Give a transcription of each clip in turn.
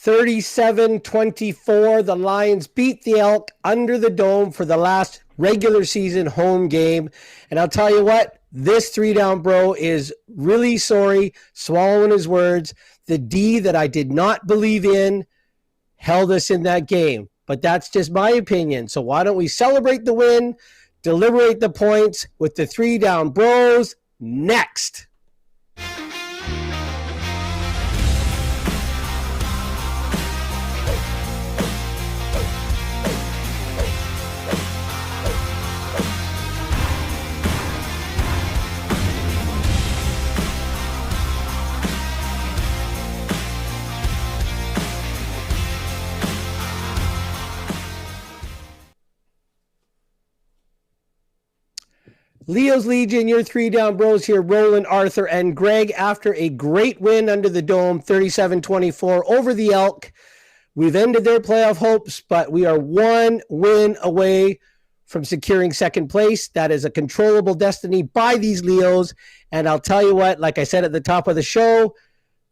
37-24, the Lions beat the Elk under the dome for the last regular season home game. And I'll tell you what, this 3-down bro is really sorry, swallowing his words. The D that I did not believe in held us in that game. But that's just my opinion. So why don't we celebrate the win, deliberate the points with the 3-down bros next. Leo's Legion, your 3-down bros here, Roland, Arthur, and Greg, after a great win under the dome, 37-24 over the Elk. We've ended their playoff hopes, but we are one win away from securing second place. That is a controllable destiny by these Leos. And I'll tell you what, like I said at the top of the show,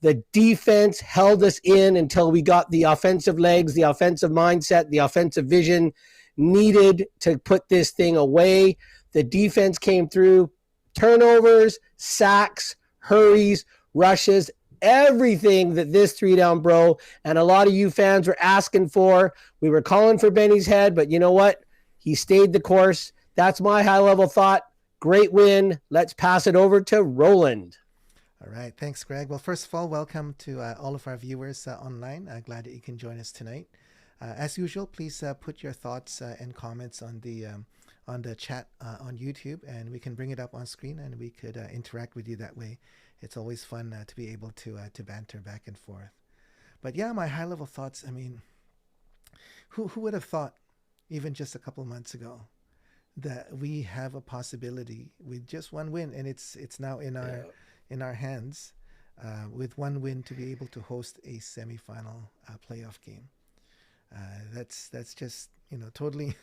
the defense held us in until we got the offensive legs, the offensive mindset, the offensive vision needed to put this thing away. The defense came through, turnovers, sacks, hurries, rushes, everything that this 3-down bro and a lot of you fans were asking for. We were calling for Benny's head, but you know what? He stayed the course. That's my high-level thought. Great win. Let's pass it over to Roland. All right. Thanks, Greg. Well, first of all, welcome to all of our viewers online. Glad that you can join us tonight. As usual, please put your thoughts and comments on the chat on YouTube, and we can bring it up on screen and we could interact with you that way. It's always fun to be able to banter back and forth. But yeah, my high level thoughts. I mean, who would have thought even just a couple months ago that we have a possibility with just one win, and it's now in our hands with one win to be able to host a semifinal playoff game. That's just, totally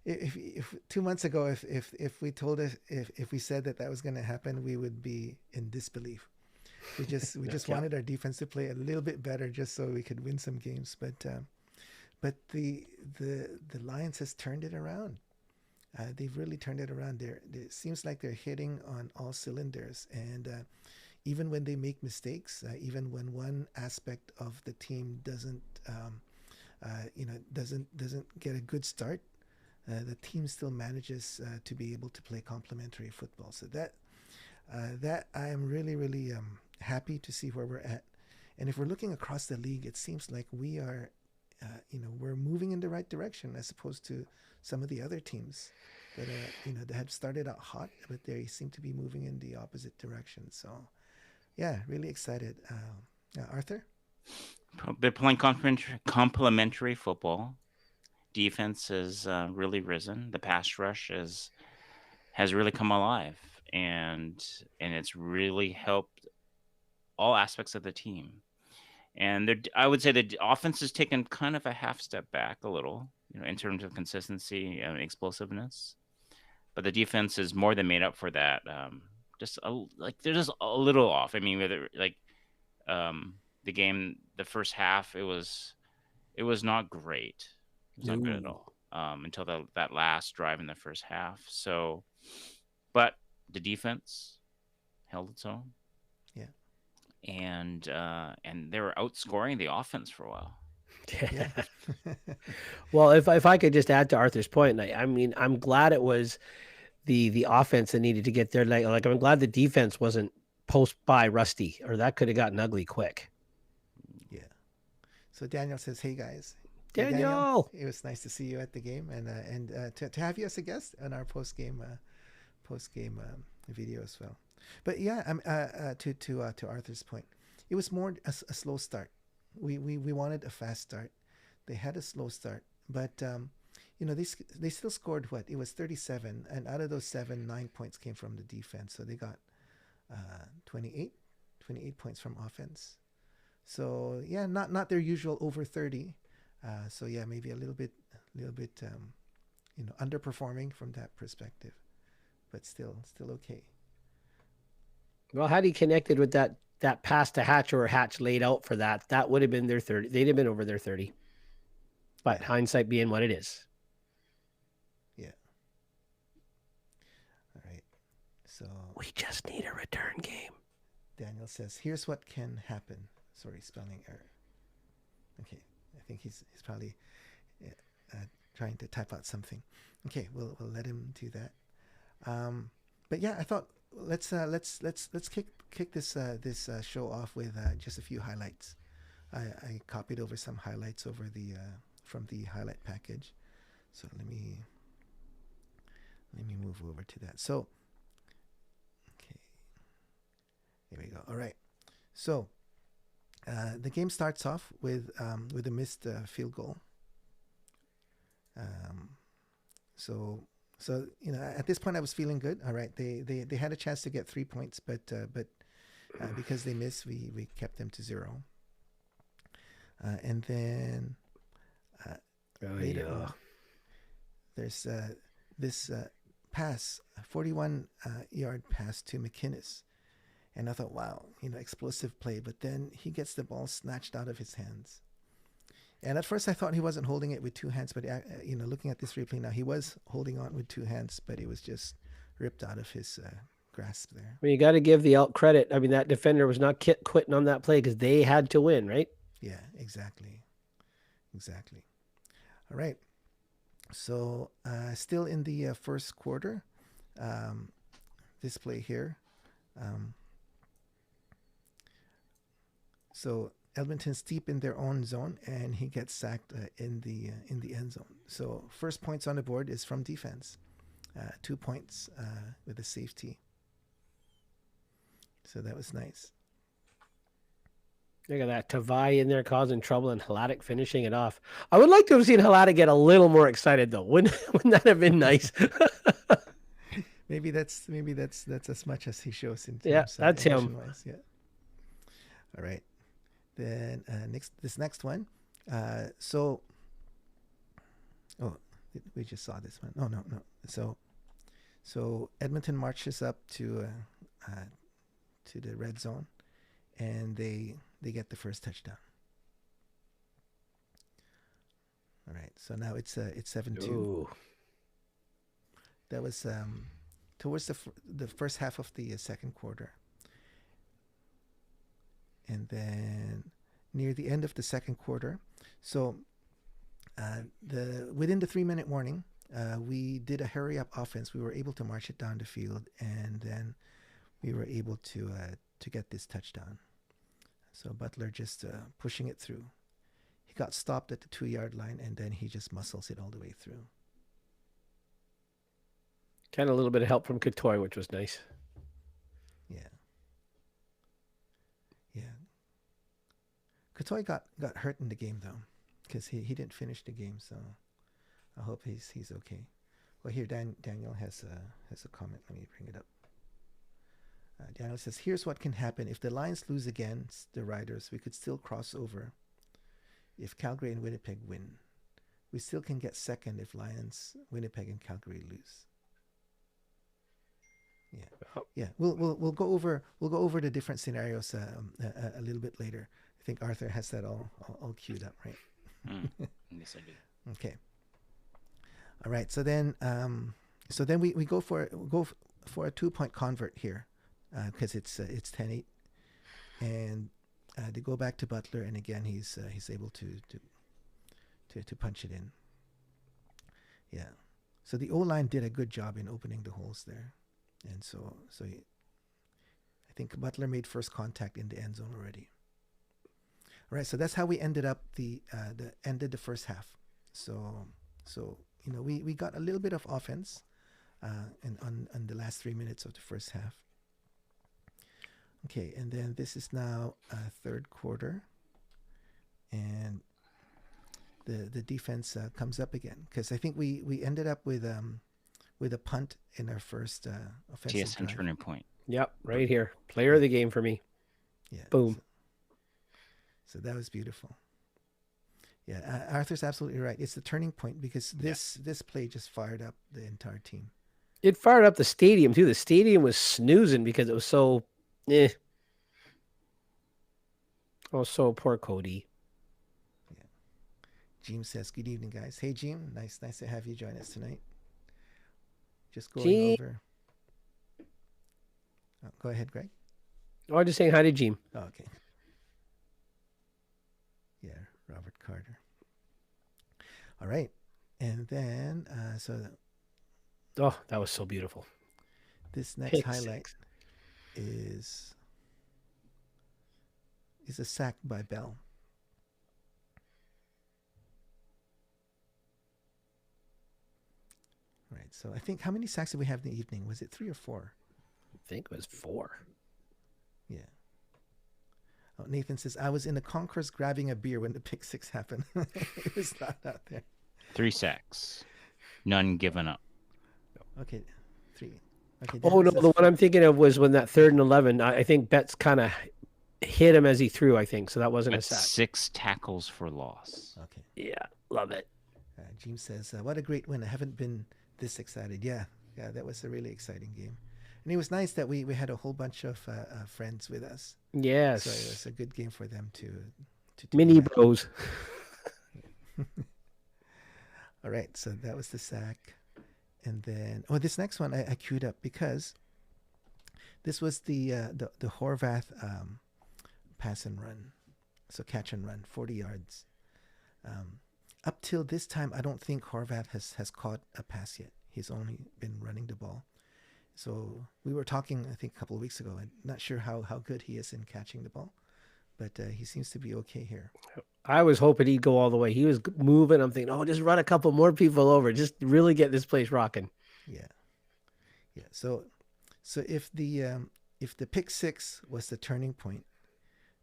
if 2 months ago, if we told us, if we said that was going to happen, we would be in disbelief. We just wanted our defense to play a little bit better just so we could win some games. But the Lions has turned it around. They've really turned it around. It seems like they're hitting on all cylinders, and even when they make mistakes, even when one aspect of the team doesn't get a good start, the team still manages to be able to play complementary football. So that I am really happy to see where we're at. And if we're looking across the league, it seems like we are, we're moving in the right direction as opposed to some of the other teams that that had started out hot, but they seem to be moving in the opposite direction. So, yeah, really excited. Arthur? They're playing complementary football. Defense has really risen. The pass rush has really come alive, and it's really helped all aspects of the team. And I would say the offense has taken kind of a half step back a little, in terms of consistency and explosiveness. But the defense is more than made up for that. They're just a little off. I mean, the game, the first half, it was not great. It was not good at all until that last drive in the first half. So, but the defense held its own. Yeah, and they were outscoring the offense for a while. Yeah. Well, if I could just add to Arthur's point, I mean, I'm glad it was the offense that needed to get there. Like I'm glad the defense wasn't post by rusty, or that could have gotten ugly quick. Yeah. So Daniel says, "Hey guys, Daniel, it was nice to see you at the game, and to have you as a guest on our post game video as well." But yeah, to Arthur's point, it was more a slow start. We wanted a fast start. They had a slow start, but they still scored what? It was 37, and out of those 9 points came from the defense. So they got 28 points from offense. So yeah, not their usual over 30. So yeah, maybe a little bit underperforming from that perspective, but still okay. Well, had he connected with that that pass to Hatch or Hatch laid out for that, that would have been their 30. They'd have been over their 30. But hindsight being what it is. Yeah. All right. So we just need a return game. Daniel says, "Here's what can happen." Sorry, spelling error. Okay, I think he's probably trying to type out something. Okay, we'll let him do that. But yeah, I thought let's kick this show off with just a few highlights. I copied over some highlights over the from the highlight package. So let me move over to that. So okay, here we go. All right. So the game starts off with a missed field goal. So you know, at this point I was feeling good. All right, they had a chance to get 3 points, but because they missed, we kept them to 0. And then later on, there's this pass, a 41-yard pass to McInnes. And I thought, wow, you know, explosive play. But then he gets the ball snatched out of his hands. And at first I thought he wasn't holding it with 2 hands. But, you know, looking at this replay now, he was holding on with 2 hands. But it was just ripped out of his grasp there. Well, you got to give the Elk credit. I mean, that defender was not quitting on that play because they had to win, right? Yeah, exactly. Exactly. All right. So still in the first quarter, this play here. So Edmonton's deep in their own zone, and he gets sacked in the end zone. So first points on the board is from defense, 2 points with a safety. So that was nice. Look at that. Tavai in there causing trouble and Hladik finishing it off. I would like to have seen Hladik get a little more excited though. Wouldn't that have been nice? maybe that's as much as he shows in terms that's him. Yeah. All right. Then this next one. We just saw this one. No. So Edmonton marches up to the red zone, and they get the first touchdown. All right. So now it's 7-2. That was towards the first half of the second quarter. And then near the end of the second quarter, so within the 3-minute warning, we did a hurry up offense. We were able to march it down the field, and then we were able to get this touchdown. So Butler just pushing it through. He got stopped at the 2-yard line, and then he just muscles it all the way through. Kind of a little bit of help from Couture, which was nice. Yeah. Couture got hurt in the game though, because he didn't finish the game. So I hope he's okay. Well, here Daniel has a comment. Let me bring it up. Daniel says, "Here's what can happen if the Lions lose against the Riders. We could still cross over. If Calgary and Winnipeg win, we still can get second if Lions, Winnipeg, and Calgary lose." Yeah. We'll go over the different scenarios a little bit later. I think Arthur has that all queued up, right? Yes, I do. Okay. All right. So then we go for a 2-point convert here, because it's 10-8, and they go back to Butler, and again he's able to punch it in. Yeah. So the O-line did a good job in opening the holes there, and so I think Butler made first contact in the end zone already. All right, so that's how we ended up ended the first half. So you know, we got a little bit of offense on the last 3 minutes of the first half. Okay, and then this is now third quarter, and the defense comes up again, because I think we ended up with a punt in our first offensive TSN drive. turning point. Yep, right here. Player of the game for me. Yeah. Boom. So that was beautiful. Yeah, Arthur's absolutely right. It's the turning point, because this play just fired up the entire team. It fired up the stadium too. The stadium was snoozing because it was so Oh, so poor Cody. Yeah. Jim says, "Good evening, guys." Hey, Jim. Nice to have you join us tonight. Just going Gene. over. Oh, go ahead, Greg. Oh, I'm just saying hi to Gene. Oh, okay. Yeah, Robert Carter. All right. And then, Oh, that was so beautiful. this next Pick highlight six. is a sack by Bell. Right. So I think, how many sacks did we have in the evening? Was it 3 or 4? I think it was 4. Yeah. Oh, Nathan says, I was in the concourse grabbing a beer when the pick six happened. It was not out there. 3 sacks, none given up. Okay, 3. Okay. Oh, no, says the one I'm thinking of was when that 3rd and 11. I think Betts kind of hit him as he threw, I think. So that wasn't a But sack. 6 tackles for loss. Okay. Yeah, love it. James says, what a great win. I haven't been this excited. Yeah, that was a really exciting game. And it was nice that we had a whole bunch of friends with us. Yes. So it was a good game for them to Mini bros. All right, so that was the sack. And then, this next one I queued up because this was the Horvath pass and run. So catch and run, 40 yards. Up till this time, I don't think Horvath has caught a pass yet. He's only been running the ball. So we were talking, I think, a couple of weeks ago. I'm not sure how good he is in catching the ball, but he seems to be okay here. I was hoping he'd go all the way. He was moving. I'm thinking, just run a couple more people over. Just really get this place rocking. Yeah. So if the pick six was the turning point,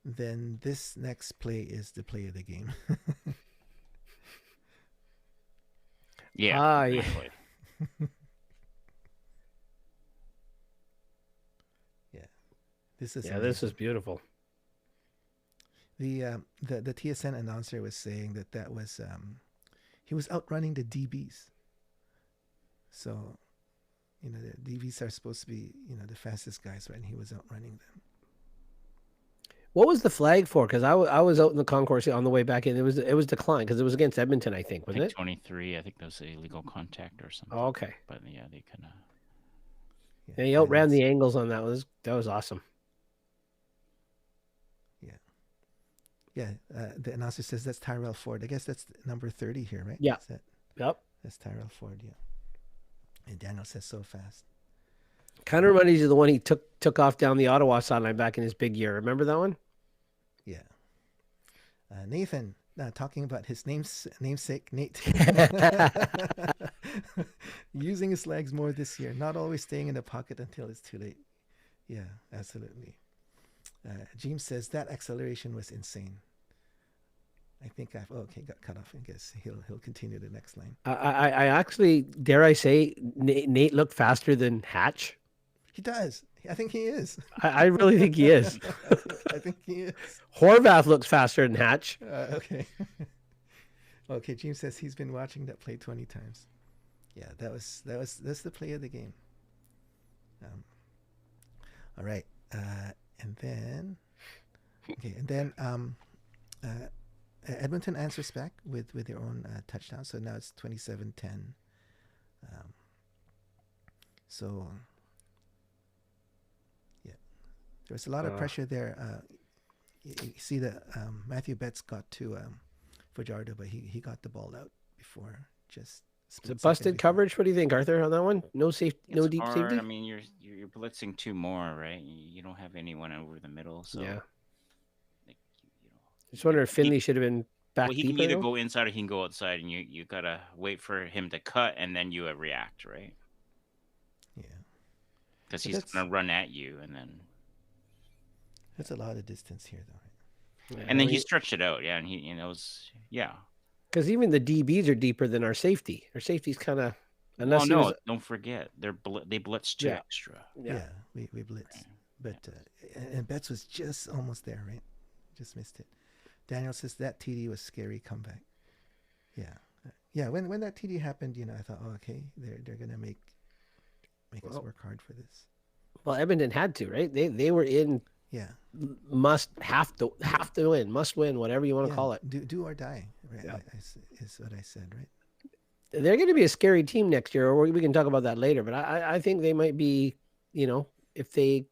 then this next play is the play of the game. Yeah. Yeah. This is beautiful. The TSN announcer was saying that was he was outrunning the DBs. So, the DBs are supposed to be the fastest guys, right? And he was outrunning them. What was the flag for? Because I was out in the concourse on the way back in. It was declined because it was against Edmonton, I think, wasn't it? 23. I think that was illegal contact or something. Oh, okay. But yeah, they kind of. Yeah, he outran the angles on that. That was awesome. Yeah. The announcer says that's Tyrell Ford. I guess that's number 30 here, right? Yeah. Yep. That's Tyrell Ford. Yeah. And Daniel says so fast. Kind of reminds you of the one he took off down the Ottawa sideline back in his big year. Remember that one? Yeah. Nathan, talking about his namesake, Nate. Using his legs more this year, not always staying in the pocket until it's too late. Yeah, absolutely. James says that acceleration was insane. I think got cut off. I guess he'll continue the next line. I actually, dare I say, Nate looked faster than Hatch. He does. I think he is. I really think he is. I think he is. Horvath looks faster than Hatch. Okay. Okay, James says he's been watching that play 20 times. Yeah, that's the play of the game. All right. And then Edmonton answers back with their own touchdown. So now it's 27-10. So yeah, there was a lot of pressure there. You see that Matthew Betts got to Fajardo, but he got the ball out before just. Is it busted coverage? What do you think, Arthur, on that one? No safety, no deep hard. safety. I mean, you're blitzing 2 more, right? You don't have anyone over the middle, so yeah. Just wonder if Finley should have been back. Well, he can either go inside or he can go outside, and you gotta wait for him to cut and then you react, right? Yeah. Because he's gonna run at you, and then. That's a lot of distance here, though. Right? Yeah, and then he stretched it out, yeah, and he knows, yeah. Because even the DBs are deeper than our safety. Our safety's kind of. Don't forget they blitz 2 extra. Yeah, we blitz, right. But and Betts was just almost there, right? Just missed it. Daniel says that TD was scary comeback. Yeah. When that TD happened, I thought, okay, they're gonna make us work hard for this. Well, Edmonton had to, right? They were in Yeah. have to win, must win, whatever you want to Yeah. call it. Do or die. Right. Yeah. Is what I said. Right. They're going to be a scary team next year, or we can talk about that later. But I think they might be, if they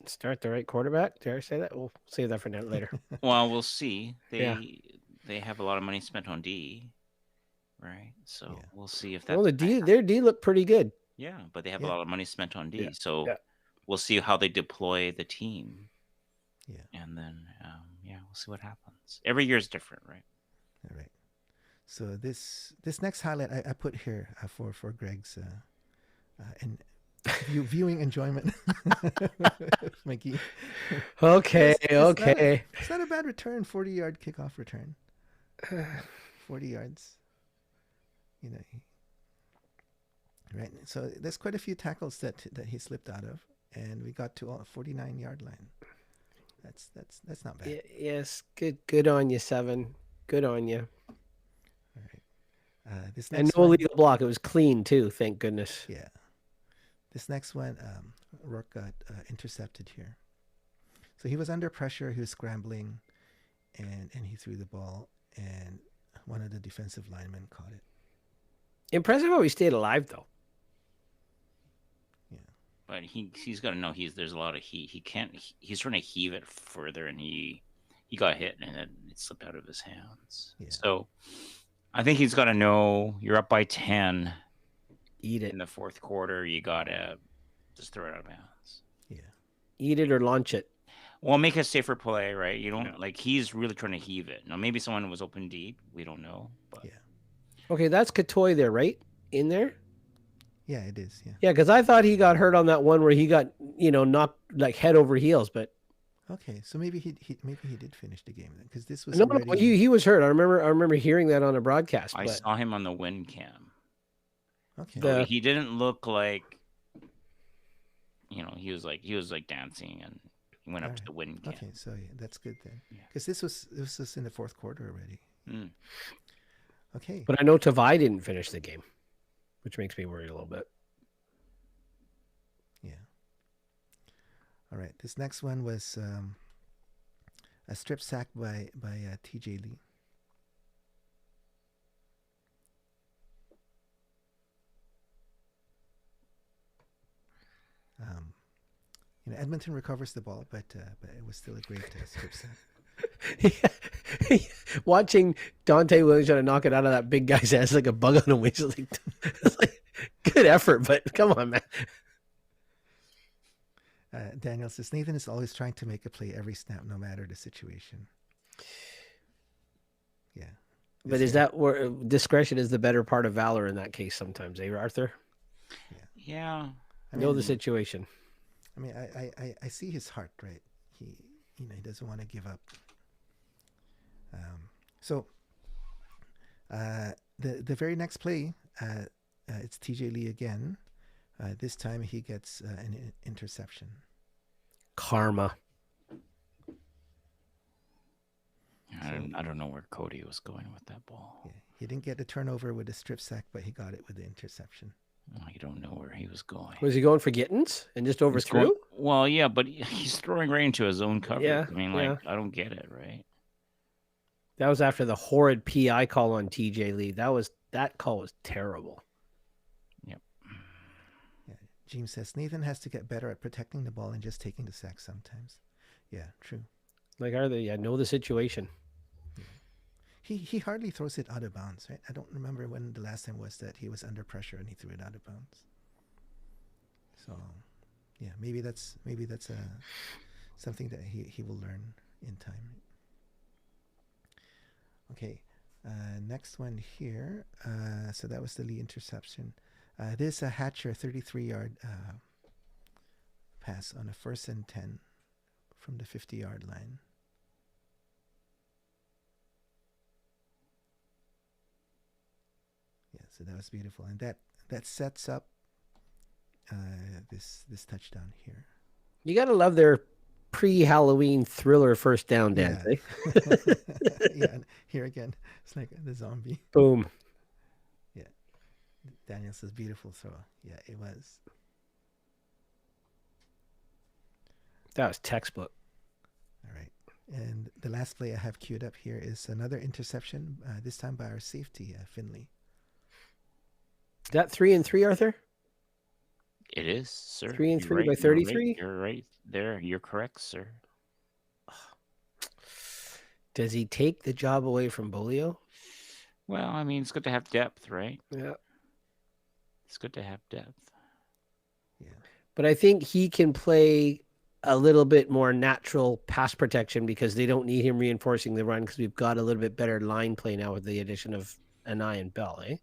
start the right quarterback. Dare I say that? We'll save that for now later. Well, we'll see. Yeah. They have a lot of money spent on D, right? So Yeah. we'll see if Well, that's their D looked pretty good. yeah, but they have a Yeah. lot of money spent on D. Yeah. So Yeah. we'll see how they deploy the team, Yeah. and then we'll see what happens. Every year is different, right? All right. So this next highlight I put here for Greg's and viewing enjoyment, Mikey. Okay. It's Okay. It's not a bad return. 40-yard kickoff return. 40 yards. You know. Right. So there's quite a few tackles that he slipped out of, and we got to a 49-yard line. That's not bad. Yes. Good on you, 7. Good on you. All right. This And next no one, legal block. It was clean too. Thank goodness. yeah. This next one, Rourke got intercepted here. So he was under pressure. He was scrambling, and he threw the ball, and one of the defensive linemen caught it. Impressive how he stayed alive though. Yeah. But he's got to know there's a lot of heat. He's trying to heave it further, and he got hit, and it slipped out of his hands. Yeah. So I think he's got to know you're up by 10. Eat it. In the fourth quarter, you gotta just throw it out of bounds. Yeah. Eat it or launch it. Well, make a safer play, right? You don't he's really trying to heave it. Now, maybe someone was open deep. We don't know. But Yeah. Okay, that's Katoy there, right? In there? Yeah, it is. Yeah. Yeah, because I thought he got hurt on that one where he got, knocked like head over heels, but Okay, so maybe he did finish the game then, because this was no, already... he was hurt. I remember hearing that on a broadcast. I saw him on the win cam. Okay. He didn't look like, he was like dancing, and he went up to the win cam. Okay, so yeah, that's good then, Yeah. because this was in the fourth quarter already. Mm. Okay. But I know Tavai didn't finish the game, which makes me worried a little bit. Yeah. All right. This next one was a strip sack by TJ Lee. Edmonton recovers the ball, but it was still a great strip sack. Watching Dante Williams trying to knock it out of that big guy's ass like a bug on a wing. It's like, good effort, but come on, man. Daniel says, Nathan is always trying to make a play every snap, no matter the situation. Yeah. But is that where discretion is the better part of valor in that case sometimes, eh, Arthur? Yeah. Know the situation. I mean, I see his heart, right? He doesn't want to give up. So the very next play, it's TJ Lee again. This time he gets an interception. Karma. I don't know where Cody was going with that ball. Yeah, he didn't get the turnover with the strip sack, but he got it with the interception. You don't know where he was going. Was he going for Gittins and just overthrew? Well, yeah, but he's throwing right into his own coverage. Yeah, I mean, I don't get it, right? That was after the horrid PI call on TJ Lee. That call was terrible. Yep. Yeah. James says Nathan has to get better at protecting the ball and just taking the sack sometimes. Yeah, true. Like, know the situation. He hardly throws it out of bounds, right? I don't remember when the last time was that he was under pressure and he threw it out of bounds. So, yeah, maybe that's something that he will learn in time. Okay, next one here. So that was the Lee interception. This a Hatcher 33-yard pass on a 1st and 10 from the 50-yard line. Yeah, so that was beautiful, and that sets up this touchdown here. You got to love their pre-Halloween thriller first down dance. Yeah. Eh? Yeah, and here again, it's like the zombie. Boom. Yeah, Daniel says beautiful throw. Yeah, it was. That was textbook. All right. And the last play I have queued up here is another interception, this time by our safety, Finley. Is that 3-3, Arthur? It is, sir. 3-3 by You're right. 33. You're right there. You're correct, sir. Does he take the job away from Bolio? Well, I mean, it's good to have depth, right? Yeah. It's good to have depth. Yeah. But I think he can play a little bit more natural pass protection because they don't need him reinforcing the run because we've got a little bit better line play now with the addition of Anai and Bell, eh?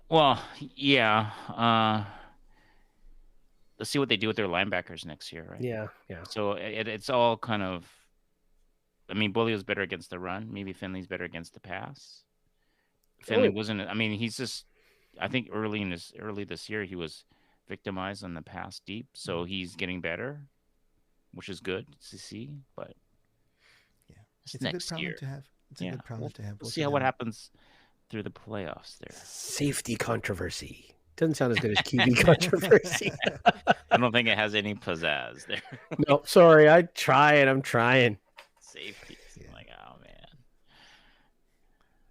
Well, yeah. Let's see what they do with their linebackers next year, right? Yeah. So it's all kind of. I mean, Bolio's better against the run. Maybe Finley's better against the pass. Finley wasn't. I mean, he's just. I think early this year he was victimized on the pass deep, so he's getting better, which is good to see. But Yeah, it's a good next problem year. to have. It's a good problem to have. We'll see what happens through the playoffs there. Safety controversy. Doesn't sound as good as QB controversy. I don't think it has any pizzazz there. No, sorry. I'm trying. Safety. Yeah. Like, oh, man.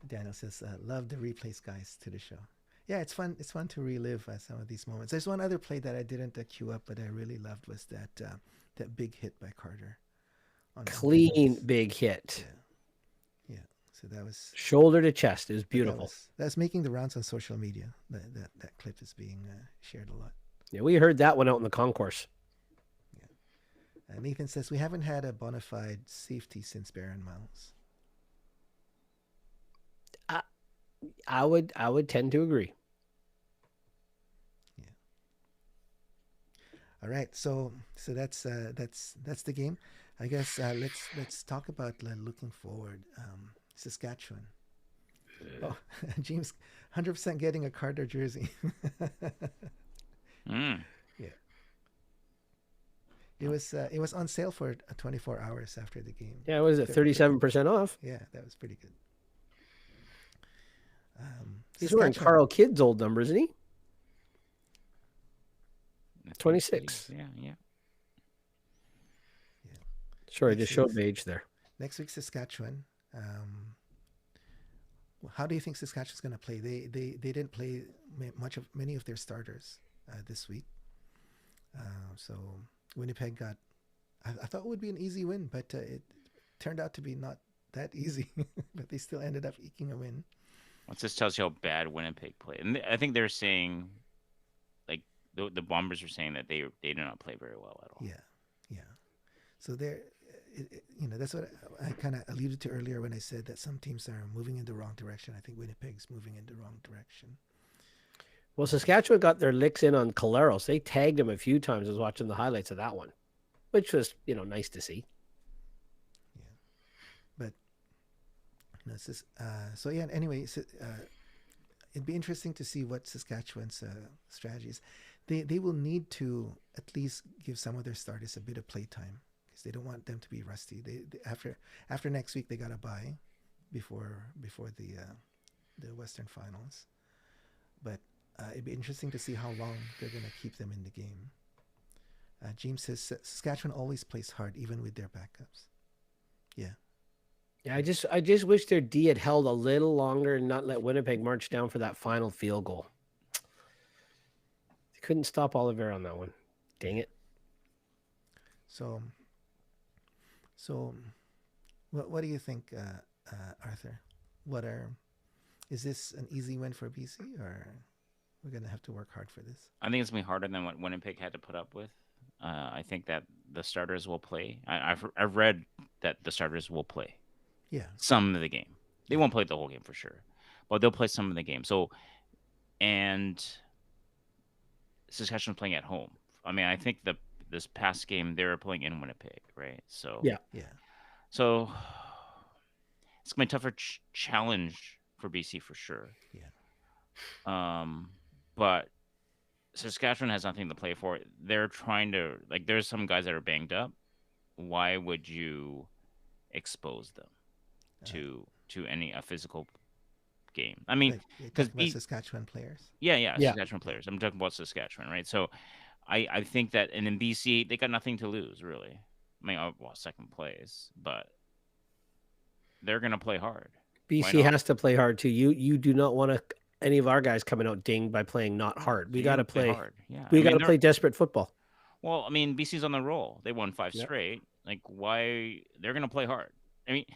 Daniel says, love the replays, guys, to the show. Yeah, it's fun. It's fun to relive some of these moments. There's one other play that I didn't queue up, but I really loved was that big hit by Carter. Clean big hit. Yeah. So that was shoulder to chest. It was beautiful. That's making the rounds on social media. That clip is being shared a lot. Yeah, we heard that one out in the concourse. Yeah. Nathan says we haven't had a bona fide safety since Baron Miles. I would tend to agree. Yeah. All right. So that's the game. I guess let's talk about looking forward. Saskatchewan. Oh, James, 100% getting a Carter jersey. Yeah. It was on sale for 24 hours after the game. Yeah, was it 37% off? Yeah, that was pretty good. He's wearing Carl Kidd's old number, isn't he? 26. Yeah. Sorry, I just showed my age there. Next week, Saskatchewan. How do you think Saskatchewan's going to play? They didn't play many of their starters this week. So Winnipeg got. I thought it would be an easy win, but it turned out to be not that easy. But they still ended up eking a win. Well, this tells you how bad Winnipeg played, and I think they're saying, like the Bombers are saying that they did not play very well at all. Yeah. So they're. That's what I kind of alluded to earlier when I said that some teams are moving in the wrong direction. I think Winnipeg's moving in the wrong direction. Well, Saskatchewan got their licks in on Caleros. They tagged him a few times. I was watching the highlights of that one, which was, nice to see. Yeah. But, so yeah, anyway, it'd be interesting to see what Saskatchewan's strategy is. They will need to at least give some of their starters a bit of play time. They don't want them to be rusty. They after next week they got to bye before the Western Finals. But it'd be interesting to see how long they're going to keep them in the game. James says Saskatchewan always plays hard even with their backups. Yeah. Yeah, I just wish their D had held a little longer and not let Winnipeg march down for that final field goal. They couldn't stop Oliver on that one. Dang it. So what do you think, Arthur? Is this an easy win for BC, or we're going to have to work hard for this? I think it's going to be harder than what Winnipeg had to put up with. I think that the starters will play. I've read that the starters will play. Yeah. Some of the game. They won't play the whole game for sure, but they'll play some of the game. So, and Saskatchewan's playing at home. I mean, I think this past game they were playing in Winnipeg, right? So yeah. So it's gonna be a tougher challenge for BC for sure. Yeah. But Saskatchewan has nothing to play for. They're trying to there's some guys that are banged up. Why would you expose them to a physical game? I mean, because Saskatchewan players. Yeah, Saskatchewan players. I'm talking about Saskatchewan, right? So I think that, and in BC they got nothing to lose really. I mean, well, second place, but they're going to play hard. Why BC not? has to play hard too. You do not want to any of our guys coming out dinged by playing not Yeah, hard. so you're going to play hard. Yeah. I We got mean, to play desperate football. well, I mean, BC's on the roll. They won 5 Yep. straight. Like, why? They're going to play hard. I mean,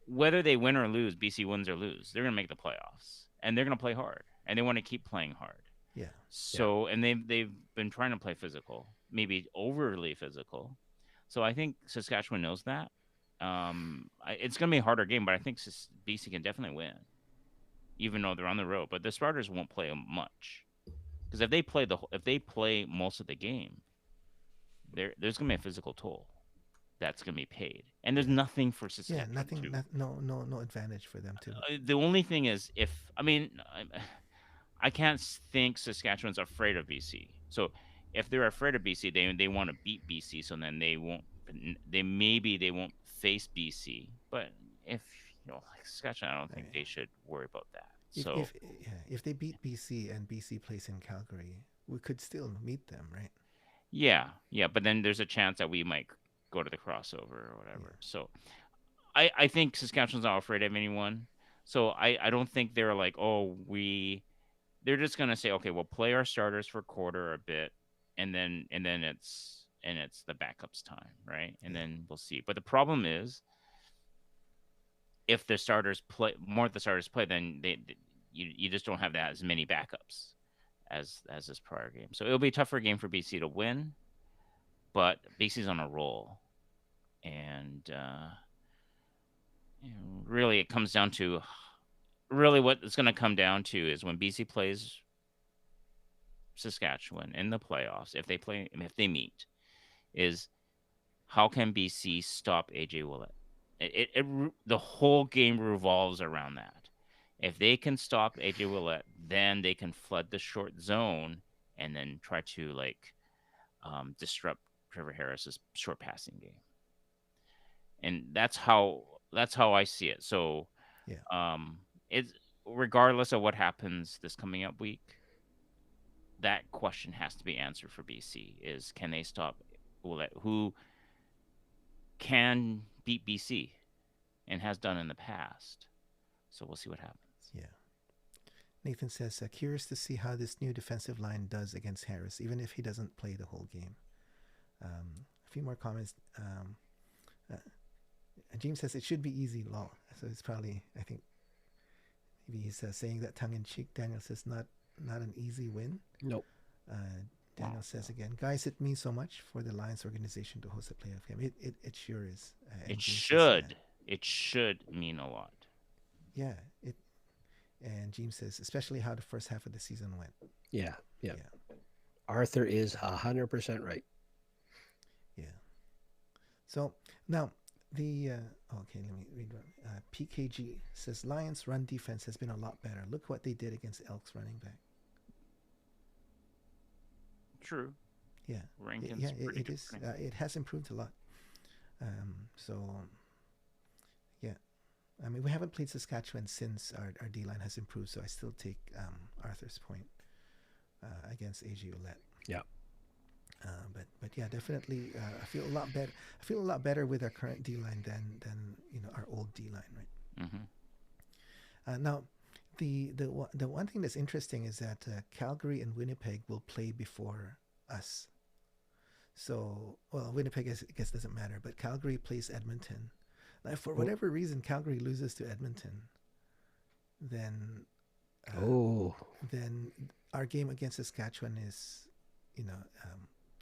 whether they win or lose, BC wins or lose, they're going to make the playoffs, and they're going to play hard, and they want to keep playing hard. Yeah. So, and they've been trying to play physical, maybe overly physical. So I think Saskatchewan knows that. It's going to be a harder game, but I think BC can definitely win, even though they're on the road. But the starters won't play much because if they play most of the game, there's going to be a physical toll that's going to be paid, and there's nothing for Saskatchewan. Yeah, nothing, no advantage for them to. The only thing is, I can't think Saskatchewan's afraid of BC. So if they're afraid of BC, they want to beat BC. So then they won't. They won't face BC. But if like Saskatchewan, I don't think they should worry about that. If they beat BC and BC plays in Calgary, we could still meet them, right? Yeah. But then there's a chance that we might go to the crossover or whatever. Yeah. So I think Saskatchewan's not afraid of anyone. So I don't think they're like, they're just gonna say, okay, we'll play our starters for a quarter a bit, and then it's the backups time, right? And then we'll see. But the problem is, if the starters play, then you just don't have that as many backups as this prior game. So it'll be a tougher game for BC to win, but BC's on a roll, and really it comes down to. Really, what it's going to come down to is when BC plays Saskatchewan in the playoffs, if they meet, is how can BC stop AJ Willett? The whole game revolves around that. If they can stop AJ Willett, then they can flood the short zone and then try to disrupt Trevor Harris's short passing game. And that's how I see it. So, it's regardless of what happens this coming up week, that question has to be answered for BC is can they stop Willett, who can beat BC and has done in the past. So we'll see what happens. Yeah. Nathan says, curious to see how this new defensive line does against Harris, even if he doesn't play the whole game. A few more comments. James says it should be easy, law. So it's probably, I think, maybe he's saying that tongue-in-cheek. Daniel says not an easy win. Nope. Daniel says again, guys, it means so much for the Lions organization to host a playoff game. It sure is. It should. It should mean a lot. Yeah. And James says, especially how the first half of the season went. Yeah. Arthur is 100% right. Yeah. So now the okay, let me read one. PKG says Lions run defense has been a lot better. Look what they did against Elks running back. True. Yeah. It is. It has improved a lot. Yeah. I mean, we haven't played Saskatchewan since our D-line has improved, so I still take Arthur's point against AJ Ouellette. Yeah. But yeah, definitely. I feel a lot better. I feel a lot better with our current D-line than our old D-line, right? Mm-hmm. Now, the one thing that's interesting is that Calgary and Winnipeg will play before us. So, well, Winnipeg I guess doesn't matter, but Calgary plays Edmonton. Now, for whatever reason, Calgary loses to Edmonton, then our game against Saskatchewan is,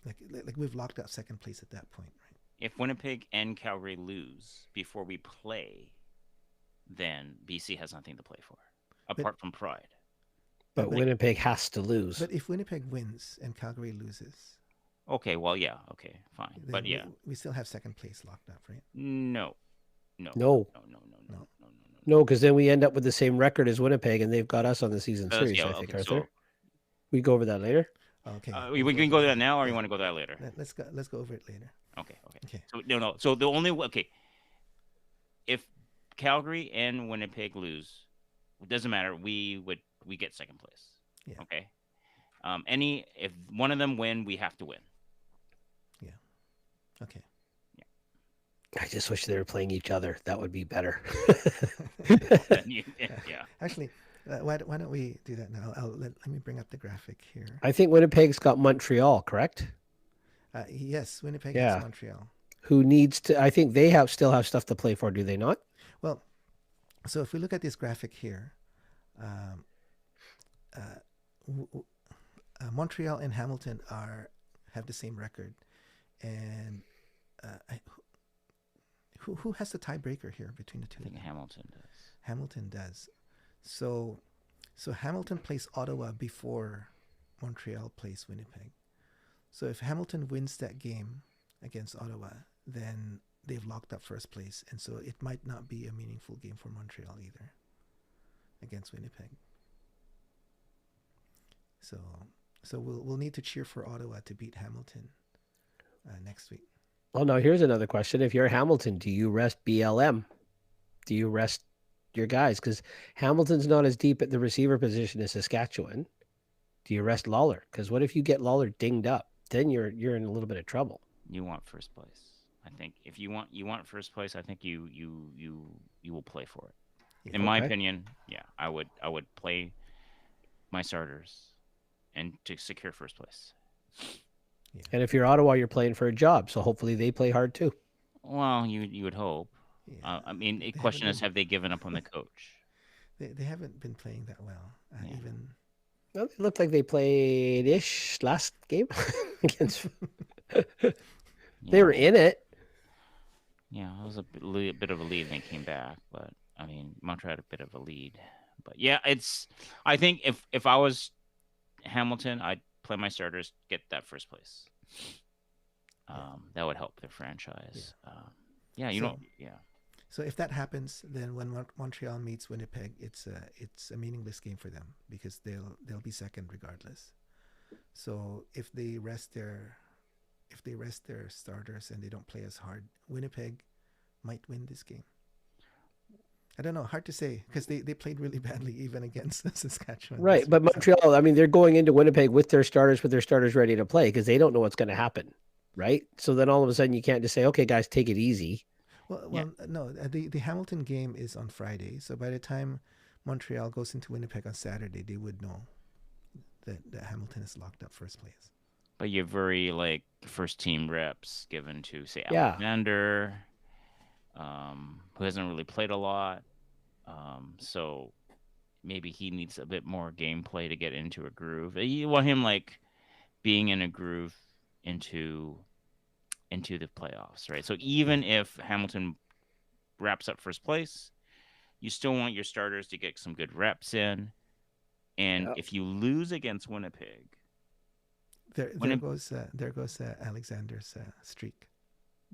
like we've locked up second place at that point, right? If Winnipeg and Calgary lose before we play, then BC has nothing to play for, apart from pride. But Winnipeg has to lose. But if Winnipeg wins and Calgary loses, okay, well, yeah, okay, fine, but yeah, we still have second place locked up, right? No, because then we end up with the same record as Winnipeg, and they've got us on the season series. I think, Arthur. So, we go over that later. Okay. We can go to that now, or you want to go to that later? Let's go over it later. Okay. So no. So the only if Calgary and Winnipeg lose, it doesn't matter. We get second place. Yeah. Okay. If one of them win, we have to win. Yeah. Okay. I just wish they were playing each other. That would be better. Well, then yeah. Actually, why don't we do that now? Let me bring up the graphic here. I think Winnipeg's got Montreal, correct? Yes, Winnipeg has Yeah. Montreal. Who needs to? I think they still have stuff to play for, do they not? Well, so if we look at this graphic here, um, uh, Montreal and Hamilton have the same record, and I, who has the tiebreaker here between the two I of think them? Hamilton does. Hamilton does. So Hamilton plays Ottawa before Montreal plays Winnipeg. So if Hamilton wins that game against Ottawa, then they've locked up first place, and so it might not be a meaningful game for Montreal either against Winnipeg. So we'll need to cheer for Ottawa to beat Hamilton next week. Well, now here's another question. If you're Hamilton, do you rest BLM? Do you rest your guys? Because Hamilton's not as deep at the receiver position as Saskatchewan. Do you rest Lawler? Because what if you get Lawler dinged up? Then you're in a little bit of trouble. You want first place. I think if you want first place, I think you will play for it. Yeah. In my opinion, yeah, I would play my starters and to secure first place. Yeah. And if you're Ottawa, you're playing for a job, so hopefully they play hard too. Well, you would hope. Yeah. I mean, the They question haven't is, have they given up on the coach? They haven't been playing that well. Yeah. Even Well, it looked like they played ish last game against. They were in it. Yeah, it was a bit of a lead, and they came back. But I mean, Montreal had a bit of a lead. But yeah, it's. I think if I was Hamilton, I'd play my starters, get that first place. That would help their franchise. Yeah, you So- know, yeah. So if that happens, then when Montreal meets Winnipeg, it's a meaningless game for them because they'll be second regardless. So if they rest their starters and they don't play as hard, Winnipeg might win this game. I don't know, hard to say because they played really badly even against Saskatchewan. Right, this but week, so- Montreal, I mean, they're going into Winnipeg with their starters ready to play because they don't know what's going to happen, right? So then all of a sudden you can't just say, okay, guys, take it easy. Well, no. The Hamilton game is on Friday, so by the time Montreal goes into Winnipeg on Saturday, they would know that Hamilton is locked up first place. But you're very like first team reps given to say Yeah. Alexander, who hasn't really played a lot. So maybe he needs a bit more gameplay to get into a groove. You want him like being in a groove into the playoffs, right? So even if Hamilton wraps up first place, you still want your starters to get some good reps in. And Yep. if you lose against Winnipeg, There Winnip- goes Alexander's streak.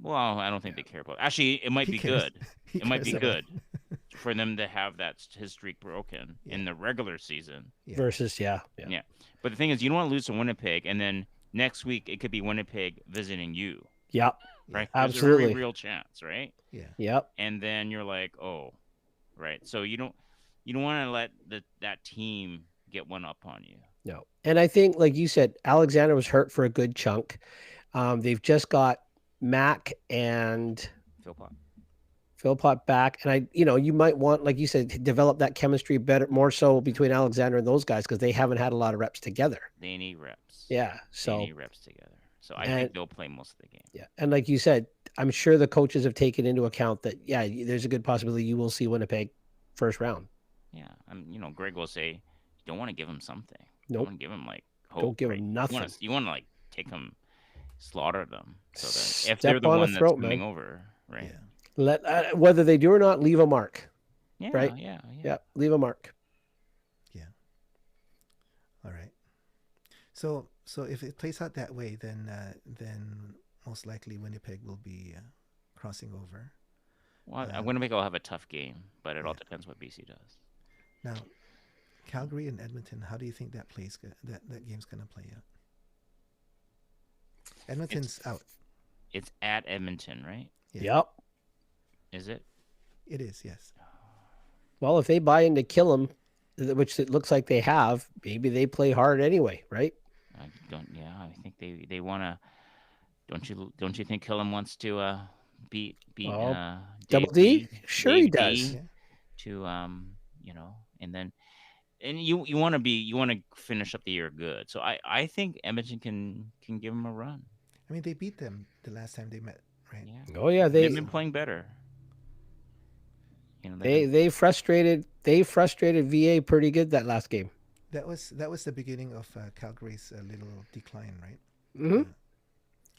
well, I don't think they care about it. Actually, it might He be cares. good. He It might be cares about good for them to have his streak broken in the regular season. Yeah. Versus, yeah. Yeah. But the thing is, you don't want to lose to Winnipeg, and then next week it could be Winnipeg visiting you, Yep. right? Absolutely. There's a very real chance, right? Yeah. Yep. And then you're like, oh, right. So you don't want to let that team get one up on you. No. And I think, like you said, Alexander was hurt for a good chunk. They've just got Mac and Philpott back. And you might want, like you said, to develop that chemistry better, more so between Alexander and those guys because they haven't had a lot of reps together. They need reps. Yeah. So, They need reps together. So I think they'll play most of the game. yeah. And like you said, I'm sure the coaches have taken into account that, yeah, there's a good possibility you will see Winnipeg first round. Yeah. Greg will say, you don't want to give him something. You Nope. don't want to give him like hope. Don't give right? him nothing. You want to like take them, slaughter them, so that if Step they're the on the one throat, that's coming man. over, right? Yeah. Let whether they do or not, leave a mark. Yeah. Right? Yeah. Yeah, leave a mark. All right. So if it plays out that way, then most likely Winnipeg will be crossing over. Well, Winnipeg will have a tough game, but it all depends what BC does. Now, Calgary and Edmonton, how do you think that that game's going to play out? Edmonton's out. It's at Edmonton, right? Yeah. Yep. Is it? It is, yes. Well, if they buy into kill them, which it looks like they have, maybe they play hard anyway, right? I don't. Yeah, I think they want to. Don't you think Killam wants to beat Oh, Double Dave D? D, Sure he Dave does. D Yeah. to and then you want to finish up the year good. So I think Edmonton can give them a run. I mean, they beat them the last time they met, right? Yeah, Oh yeah, and they've they been playing better. They've they been they frustrated VA pretty good that last game. That was the beginning of Calgary's little decline, right? Hmm. Uh,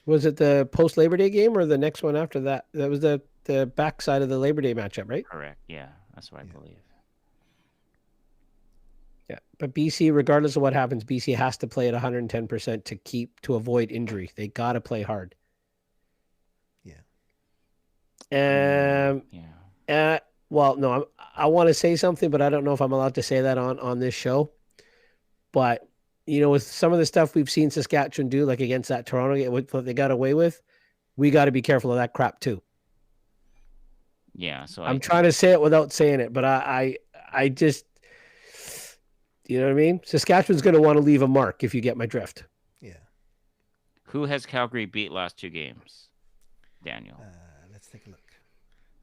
Was it the post Labor Day game or the next one after that? That was the backside of the Labor Day matchup, right? correct. Yeah, that's what I yeah. believe. Yeah, but BC, regardless of what happens, BC has to play at 110% to avoid injury. They got to play hard. Yeah. Um, Yeah. uh, well, no, I want to say something, but I don't know if I'm allowed to say that on this show. But with some of the stuff we've seen Saskatchewan do, like against that Toronto, what they got away with, we got to be careful of that crap too. Yeah. So I'm trying to say it without saying it, but I just, you know what I mean? Saskatchewan's going to want to leave a mark if you get my drift. Yeah. who has Calgary beat last two games? Daniel. Let's take a look.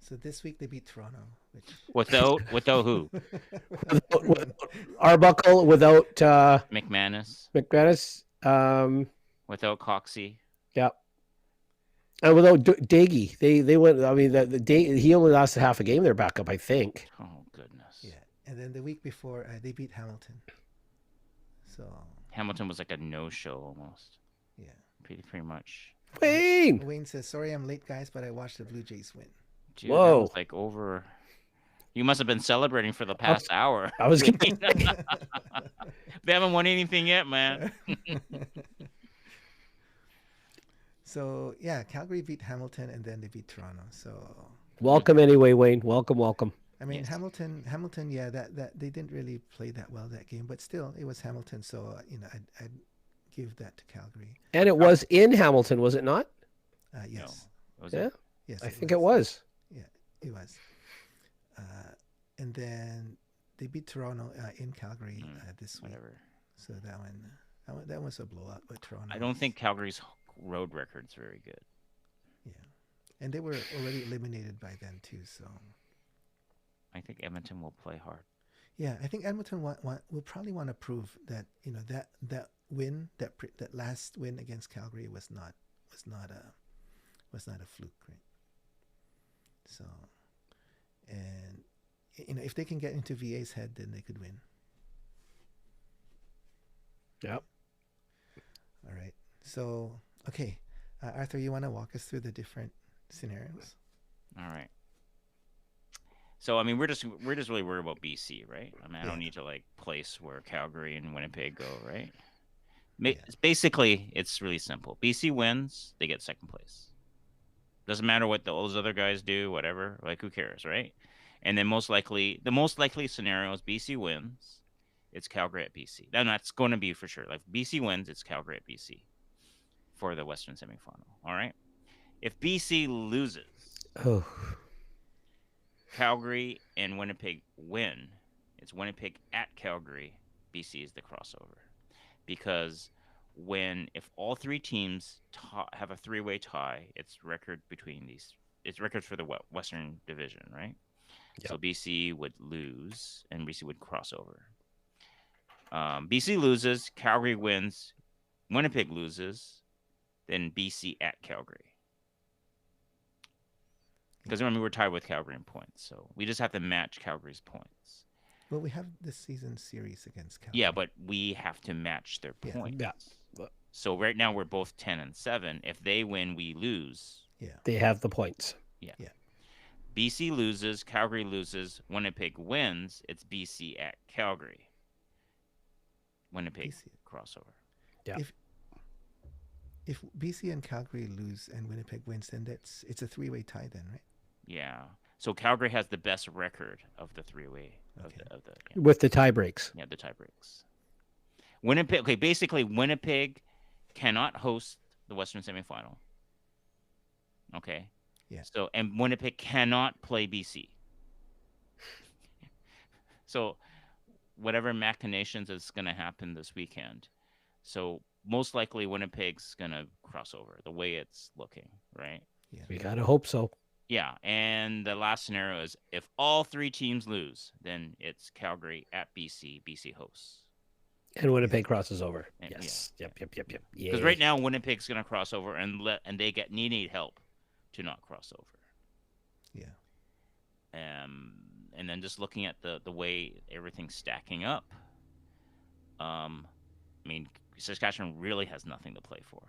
So this week they beat Toronto, which Without who? Without Arbuckle, without McManus. McManus, Without Coxey. yeah, and without Daggy. They went. I mean, he only lasted half a game. Their backup, I think. Oh goodness. yeah, and then the week before they beat Hamilton. So Hamilton was like a no-show almost. yeah. Pretty much. Wayne. Wayne says, "Sorry, I'm late, guys, but I watched the Blue Jays win." Dude, that Whoa. was like over. You must have been celebrating for the past hour. I was gonna They haven't won anything yet, man. So yeah, Calgary beat Hamilton, and then they beat Toronto. So welcome anyway, Wayne. Welcome. I mean, Yes. Hamilton, yeah, that they didn't really play that well that game, but still, it was Hamilton. So I'd give that to Calgary. And it was in Hamilton, was it not? Yes, Was Yeah, it? yes, I think it was. Yeah, it was. And then they beat Toronto in Calgary this week. Whatever. So that was a blowout. But Toronto, I don't think Calgary's road record's very good. Yeah, and they were already eliminated by then too. So I think Edmonton will play hard. yeah, I think Edmonton will probably want to prove that that win that last win against Calgary was not a fluke, right? So, and if they can get into VA's head, then they could win. Yep. All right. So, okay, Arthur, you want to walk us through the different scenarios? All right. So I mean, we're just really worried about BC, right? I mean, I don't Yeah. need to like place where Calgary and Winnipeg go, right? Yeah. Basically, it's really simple. BC wins, they get second place. Doesn't matter what those other guys do, whatever. Like, who cares, right? And then the most likely scenario is BC wins. It's Calgary at BC. Then that's going to be for sure. Like BC wins, it's Calgary at BC for the Western semifinal. All right. If BC loses, Oh, Calgary and Winnipeg win, it's Winnipeg at Calgary. BC is the crossover because if all three teams have a three-way tie, it's record between these. It's records for the Western Division, right? Yep. So BC would lose and BC would cross over. BC loses, Calgary wins, Winnipeg loses, then BC at Calgary. Because remember, we're tied with Calgary in points, so we just have to match Calgary's points. Well, we have this season series against Calgary. Yeah, but we have to match their Yeah. points. yeah. So right now we're both 10 and 7. If they win, we lose. Yeah. They have the points. Yeah. Yeah. BC loses, Calgary loses, Winnipeg wins. It's BC at Calgary. Winnipeg BC. crossover. Yeah. If BC and Calgary lose and Winnipeg wins, then it's a three-way tie then, right? Yeah. So Calgary has the best record of the three-way Okay. With the tie breaks. the tie breaks. Winnipeg. Okay, basically Winnipeg cannot host the Western semifinal. Okay. Yeah. So and Winnipeg cannot play BC. So whatever machinations is going to happen this weekend. So most likely Winnipeg's going to cross over the way it's looking, right? Yeah. We gotta hope so. Yeah, and the last scenario is if all three teams lose, then it's Calgary at BC. BC hosts. And Winnipeg crosses over. Yeah, Yes. yeah. Yep. Because right Yay. now Winnipeg's going to cross over and they need help to not cross over. Yeah. And then just looking at the way everything's stacking up, I mean, Saskatchewan really has nothing to play for.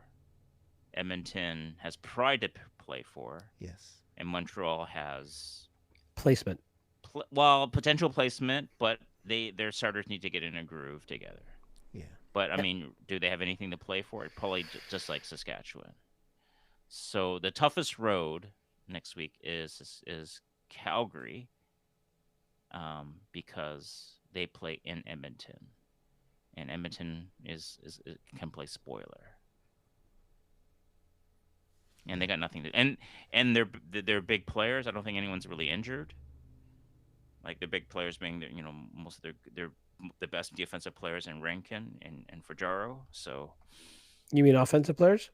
Edmonton has pride to play for, Yes. and Montreal has Placement. potential placement, but their starters need to get in a groove together. Yeah. But I mean, do they have anything to play for? Probably just like Saskatchewan. So the toughest road next week is Calgary, because they play in Edmonton, and Edmonton can play spoiler, and they got nothing to and they're big players. I don't think anyone's really injured. Like the big players being most of their the best defensive players in Rankin and Fajaro. So You mean offensive players?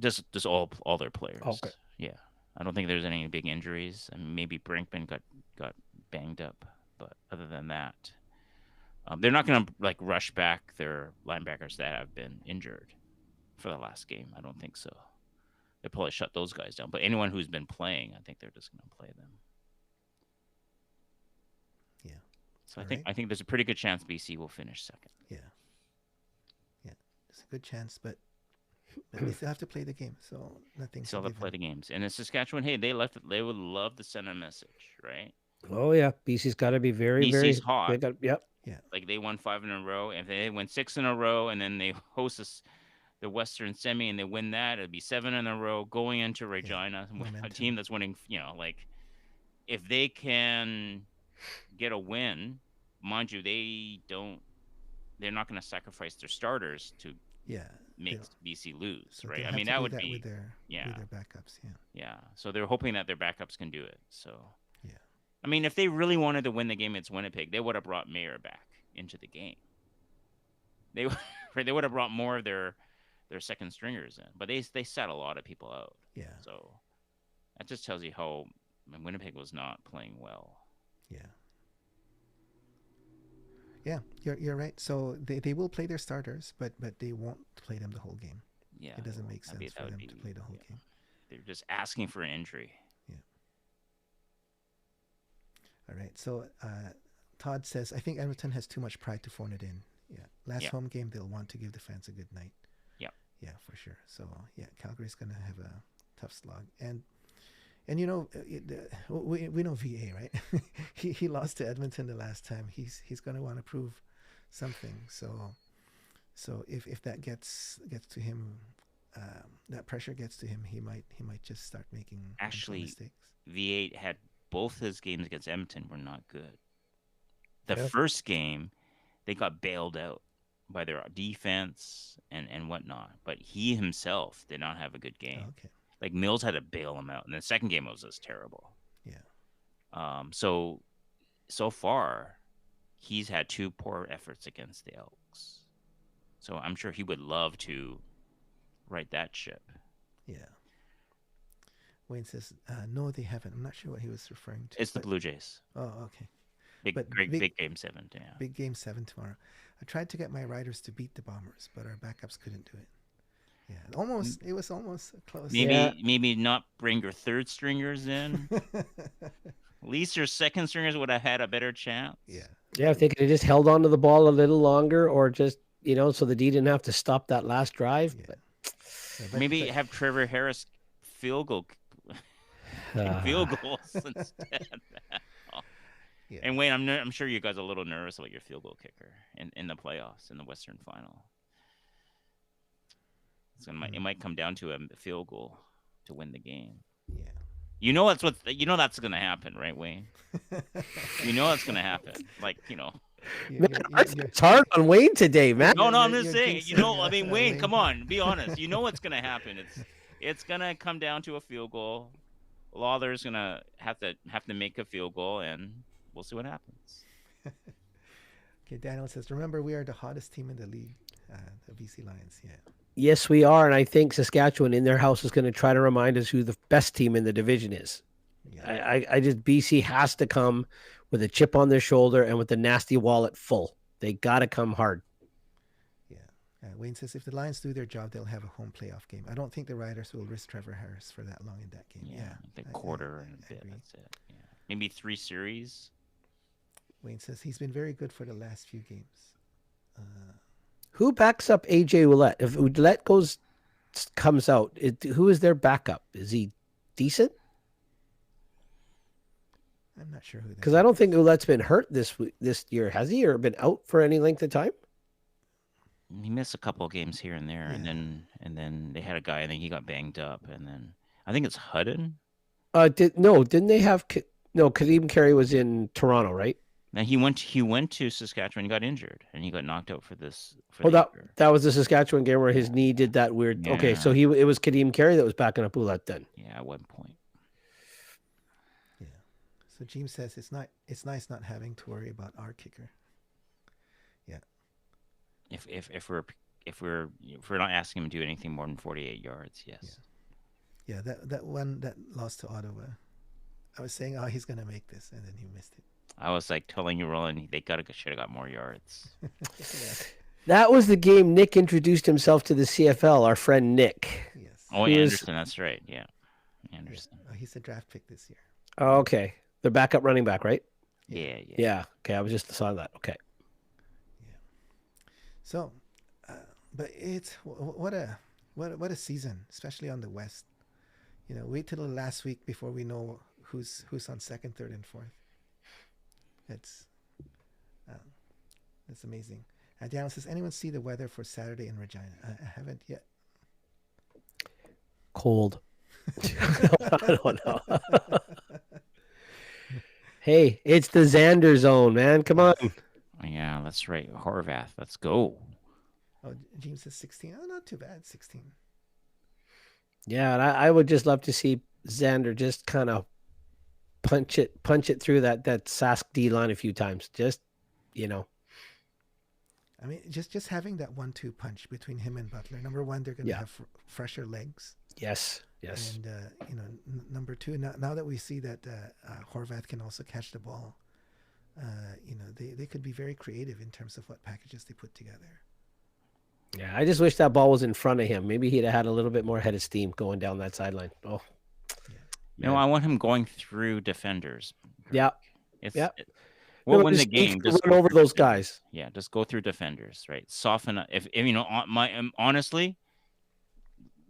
just all their players. Okay. Yeah, I don't think there's any big injuries. I mean, maybe Brinkman got banged up, but other than that, they're not going to like rush back their linebackers that have been injured for the last game. I don't think so. They probably shut those guys down. But anyone who's been playing, I think they're just going to play them. Yeah. So I think there's a pretty good chance BC will finish second. Yeah. Yeah. It's a good chance, but they still have to play the game, so nothing's Still have to play the games. And in Saskatchewan, hey, they would love to send a message, right? Oh yeah, BC's got to be very, BC's very hot. Yep. Yeah. Like they won 5 in a row, and if they win 6 in a row, and then they host the Western Semi, and they win that, it'd be 7 in a row going into Regina, a team that's winning. Like if they can get a win, mind you, they're not going to sacrifice their starters to make BC lose, so right? I mean, that would be with their backups. Yeah. So they're hoping that their backups can do it. So yeah. I mean, if they really wanted to win the game against Winnipeg, they would have brought Mayer back into the game. They would have brought more of their second stringers in, but they sat a lot of people out. Yeah. So that just tells you how Winnipeg was not playing well. Yeah. Yeah, you're right. So they will play their starters, but they won't play them the whole game. Yeah, it doesn't make sense for them to play the whole game. They're just asking for an injury. Yeah. All right. So Todd says, I think Edmonton has too much pride to phone it in. Yeah. Last home game, they'll want to give the fans a good night. Yeah. Yeah, for sure. So yeah, Calgary's gonna have a tough slog, and we know VA, right? he lost to Edmonton the last time. He's going to want to prove something. So if that gets to him, that pressure gets to him, he might just start making mistakes. V8 had both his games against Edmonton were not good. The first game, they got bailed out by their defense and whatnot, but he himself did not have a good game. Okay. Like Mills had to bail him out, and the second game was just terrible. Yeah. So far, he's had 2 poor efforts against the Elks. So I'm sure he would love to right that ship. Yeah. Wayne says, no, they haven't. I'm not sure what he was referring to. It's the Blue Jays. Oh, okay. Big game 7. Yeah. Big game 7 tomorrow. I tried to get my Riders to beat the Bombers, but our backups couldn't do it. Yeah, it was almost close. Maybe not bring your third stringers in. At least your second stringers would have had a better chance. Yeah. Yeah, if they could have just held on to the ball a little longer, or just so the D didn't have to stop that last drive. Yeah. But maybe have Trevor Harris field goals instead. Yeah. And Wayne, I'm sure you guys are a little nervous about your field goal kicker in the playoffs, in the Western Final. It might come down to a field goal to win the game. Yeah. That's going to happen, right, Wayne? That's going to happen. Like, it's hard on Wayne today, man. No, I'm just saying. Wayne, come on, be honest. You know what's going to happen. It's going to come down to a field goal. Lawler's going to have to make a field goal, and we'll see what happens. Okay, Daniel says, remember, we are the hottest team in the league, the BC Lions. Yeah. Yes, we are. And I think Saskatchewan in their house is going to try to remind us who the best team in the division is. Yeah, I just, BC has to come with a chip on their shoulder and with the nasty wallet full. They got to come hard. yeah. Wayne says if the Lions do their job, they'll have a home playoff game. I don't think the Riders will risk Trevor Harris for that long in that game. Yeah, the I quarter and a bit. agree. That's it. Yeah, maybe 3 series. Wayne says he's been very good for the last few games. Who backs up AJ Ouellette? If Ouellette comes out, who is their backup? Is he decent? I'm not sure who that Because I don't think Ouellette's been hurt this year, has he, or been out for any length of time? He missed a couple of games here and there, Yeah. and then they had a guy. I think he got banged up, and then I think it's Hudden. Didn't they have? No, Kadeem Carey was in Toronto, right? Now he went to Saskatchewan. He got injured, and he got knocked out for this. For Oh, the year. that was the Saskatchewan game where his knee did that weird. Yeah. Okay, so it was Kadeem Carey that was backing up Ouellette then. Yeah, at one point. Yeah. So James says it's nice not having to worry about our kicker. Yeah. If we're not asking him to do anything more than 48 yards, yes. Yeah. That one that lost to Ottawa. I was saying, oh, he's gonna make this, and then he missed it. I was like telling you, Roland, they should have got more yards. Yeah. That was the game Nick introduced himself to the CFL. Our friend Nick. Yes. Oh, Anderson, that's right. Yeah, Anderson. Oh, he's a draft pick this year. Oh, okay, the backup running back, right? Yeah. Yeah. Okay, I was just saw that. Okay. So, but it's what a season, especially on the West. You know, wait till the last week before we know who's on second, third, and fourth. That's amazing. Daniel says, anyone see the weather for Saturday in Regina? I haven't yet. Cold. I don't know. Hey, it's the Xander zone, man. Come on. Yeah, that's right. Horvath, let's go. Oh, James says 16. Oh, not too bad. 16. Yeah, and I would just love to see Xander just kind of punch it through that Sask D line a few times. Just, I mean, just having that 1-2 punch between him and Butler. Number one, they're going to have fresher legs. Yes. And number two, now that we see that Horvath can also catch the ball, they could be very creative in terms of what packages they put together. Yeah, I just wish that ball was in front of him. Maybe he'd have had a little bit more head of steam going down that sideline. Oh, No, I want him going through defenders. yeah. We'll win the game. Just run over those guys. Yeah, just go through defenders, right? Soften up. If honestly,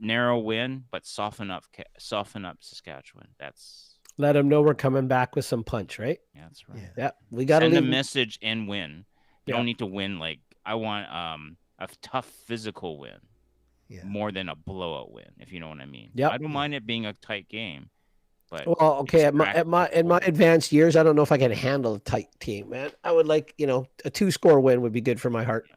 narrow win, but soften up Saskatchewan. Let them know we're coming back with some punch, right? Yeah, that's right. Yeah, we got to send a message and win. You Yeah. don't need to win like I want a tough physical win more than a blowout win, if you know what I mean. Yep. I don't mind it being a tight game, but Well, okay. In my advanced years, I don't know if I can handle a tight team, man. I would like, a 2-score win would be good for my heart.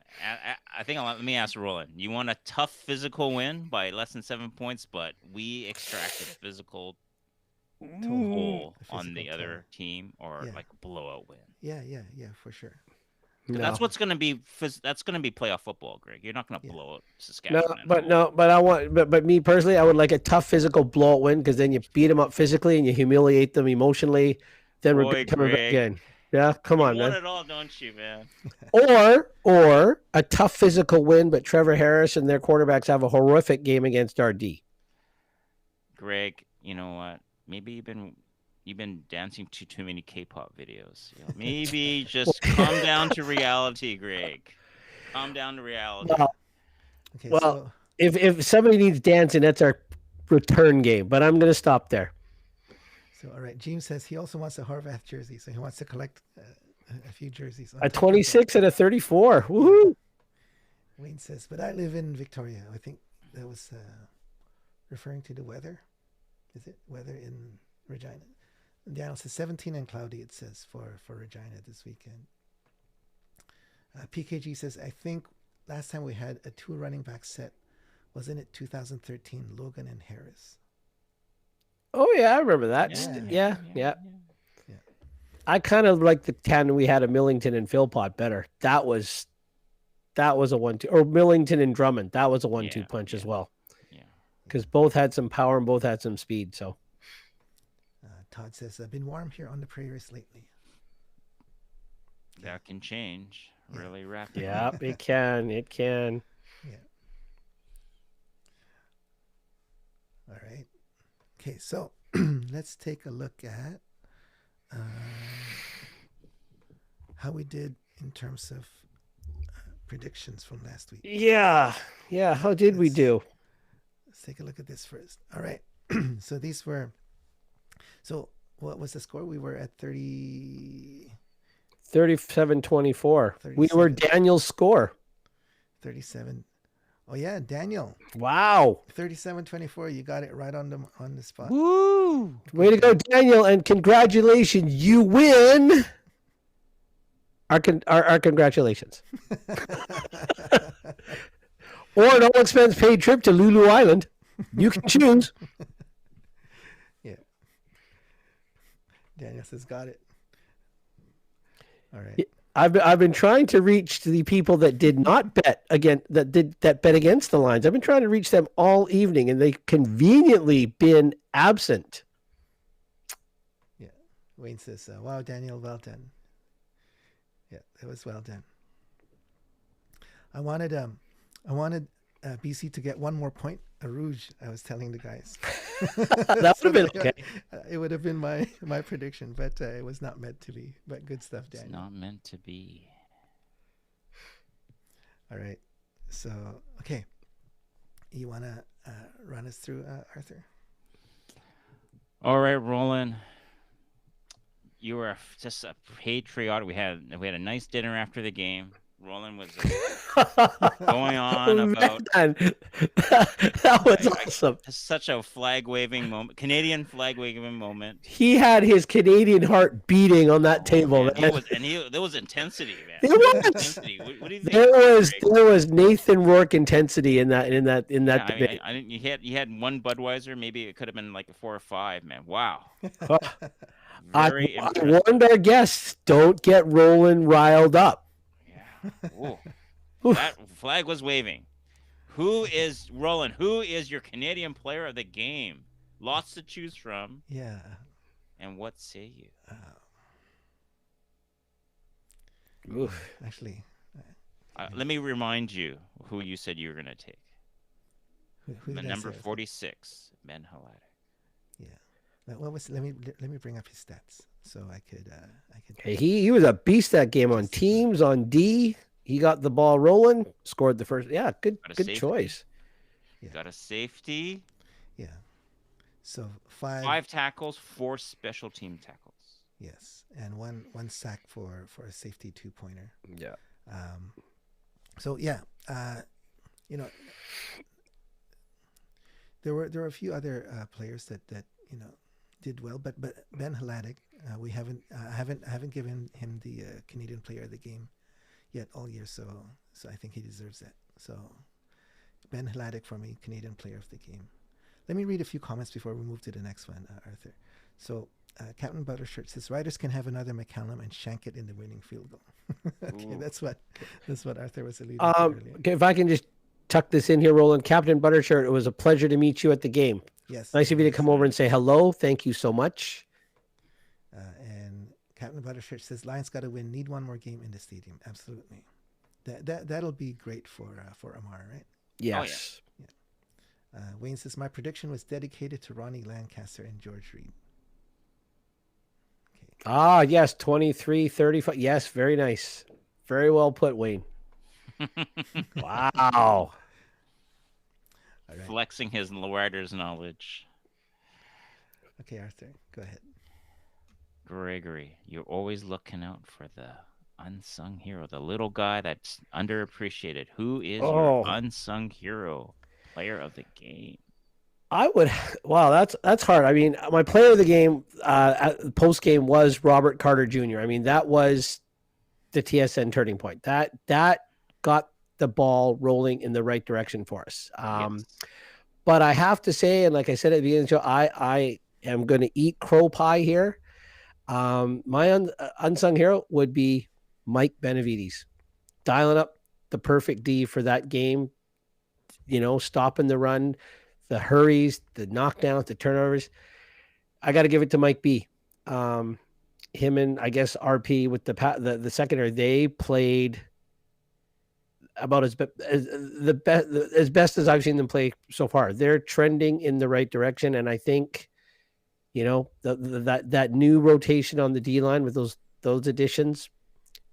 I think let me ask Roland. You want a tough physical win by less than 7 points, but we extracted physical toll on the other team, or like a blowout win. Yeah, for sure. No. That's what's going to be. That's going to be playoff football, Greg. You're not going to blow out Saskatchewan. But me personally, I would like a tough physical blowout win, because then you beat them up physically and you humiliate them emotionally. Then we're coming back again. Yeah, come on, man. You want it all, don't you, man? Or a tough physical win, but Trevor Harris and their quarterbacks have a horrific game against our D. Greg, you know what? Maybe you've been dancing to too many K-pop videos. Maybe just calm down to reality, Greg. Calm down to reality. Okay, if somebody needs dancing, that's our return game. But I'm going to stop there. So, all right. James says he also wants a Horvath jersey, so he wants to collect a few jerseys. A 26 and a 34. Woohoo! Wayne says, but I live in Victoria. I think that was referring to the weather. Is it weather in Regina? Daniel says 17 and cloudy, it says, for Regina this weekend. PKG says, I think last time we had a 2 running back set, wasn't it 2013, Logan and Harris? Oh, yeah, I remember that. Yeah. I kind of like the tandem we had of Millington and Philpott better. That was That was a 1-2. Or Millington and Drummond. That was a 1-2 Yeah, punch as yeah, well. yeah. Because both had some power and both had some speed. So Todd says, "I've been warm here on the prairies lately." That can change really rapidly. yeah, it can. It can. Yeah. All right. Okay, so let's take a look at how we did in terms of predictions from last week. Yeah. Yeah. How did we do? Let's take a look at this first. All right. So these were. So what was the score? We were at 37-24. We 37. were Daniel's score. 37. Oh yeah, Daniel. Wow. 37-24. You got it right on the spot. Woo! Way to go, Daniel, and congratulations. You win. Our congratulations. Or an all expense paid trip to Lulu Island. You can choose. Yeah. Daniel says, "Got it." All right. I've been trying to reach the people that did not bet that bet against the lines. I've been trying to reach them all evening, and they conveniently been absent. Yeah. Wayne says, "Wow, Daniel, well done." Yeah, that was well done. I wanted BC to get one more point, a rouge. I was telling the guys. That would have been okay. It would have been my prediction, but it was not meant to be. But good stuff, Daniel. It's not meant to be. All right. So, okay. You want to run us through, Arthur? All right, Roland. You were just a patriotic. We had a nice dinner after the game. Roland was going on about that was awesome. Such a flag waving moment, Canadian flag waving moment. He had his Canadian heart beating on that table. Man, there was intensity, man. There was intensity. What do you think? There was Nathan Rourke intensity in that debate. I mean, you had one Budweiser. Maybe it could have been like a 4 or 5, man. Wow. I warned our guests, don't get Roland riled up. Ooh. That flag was waving. Who is Roland? Who is your Canadian player of the game? Lots to choose from. Yeah. And what say you? Actually, let me remind you who you said you were going to take. Who the number 46, Ben Halada. Yeah. What was? Let me bring up his stats so I could. Hey, he was a beast that game on teams on D. He got the ball rolling, scored the first. Yeah, good choice. Yeah. Got a safety. Yeah. So 5 tackles, 4 special team tackles. Yes, and one sack for a safety 2-pointer. Yeah. So yeah, there were a few other players that did well, but Ben Haladic, we haven't given him the Canadian Player of the Game yet all year, so I think he deserves that. So Ben Haladic for me, Canadian Player of the Game. Let me read a few comments before we move to the next one, Arthur. So Captain Buttershirt says Riders can have another McCallum and shank it in the winning field goal. Okay, that's what Arthur was alluding to earlier. Okay, if I can just tuck this in here, Roland. Captain Buttershirt, it was a pleasure to meet you at the game. Yes. Nice of you to come over and say hello. Thank you so much. And Captain Buttershirt says Lions got to win. Need one more game in the stadium. Absolutely. That'll be great for Amar, right? Yes. Oh, yeah. Wayne says my prediction was dedicated to Ronnie Lancaster and George Reed. Okay. Yes, 23-35. Yes, very nice. Very well put, Wayne. Wow. All right. Flexing his Riders knowledge. Okay, Arthur, go ahead. Gregory, you're always looking out for the unsung hero, the little guy that's underappreciated. Who is your unsung hero, player of the game? Wow, that's hard. I mean, my player of the game post game was Robert Carter Jr. I mean, that was the TSN turning point. That got the ball rolling in the right direction for us. Yes. But I have to say, and like I said at the beginning of the show, I am going to eat crow pie here. My unsung hero would be Mike Benavides, dialing up the perfect D for that game. Stopping the run, the hurries, the knockdowns, the turnovers. I got to give it to Mike B. Him and I guess RP with the secondary, they played about as best as I've seen them play so far. They're trending in the right direction, and I think that new rotation on the D line with those additions.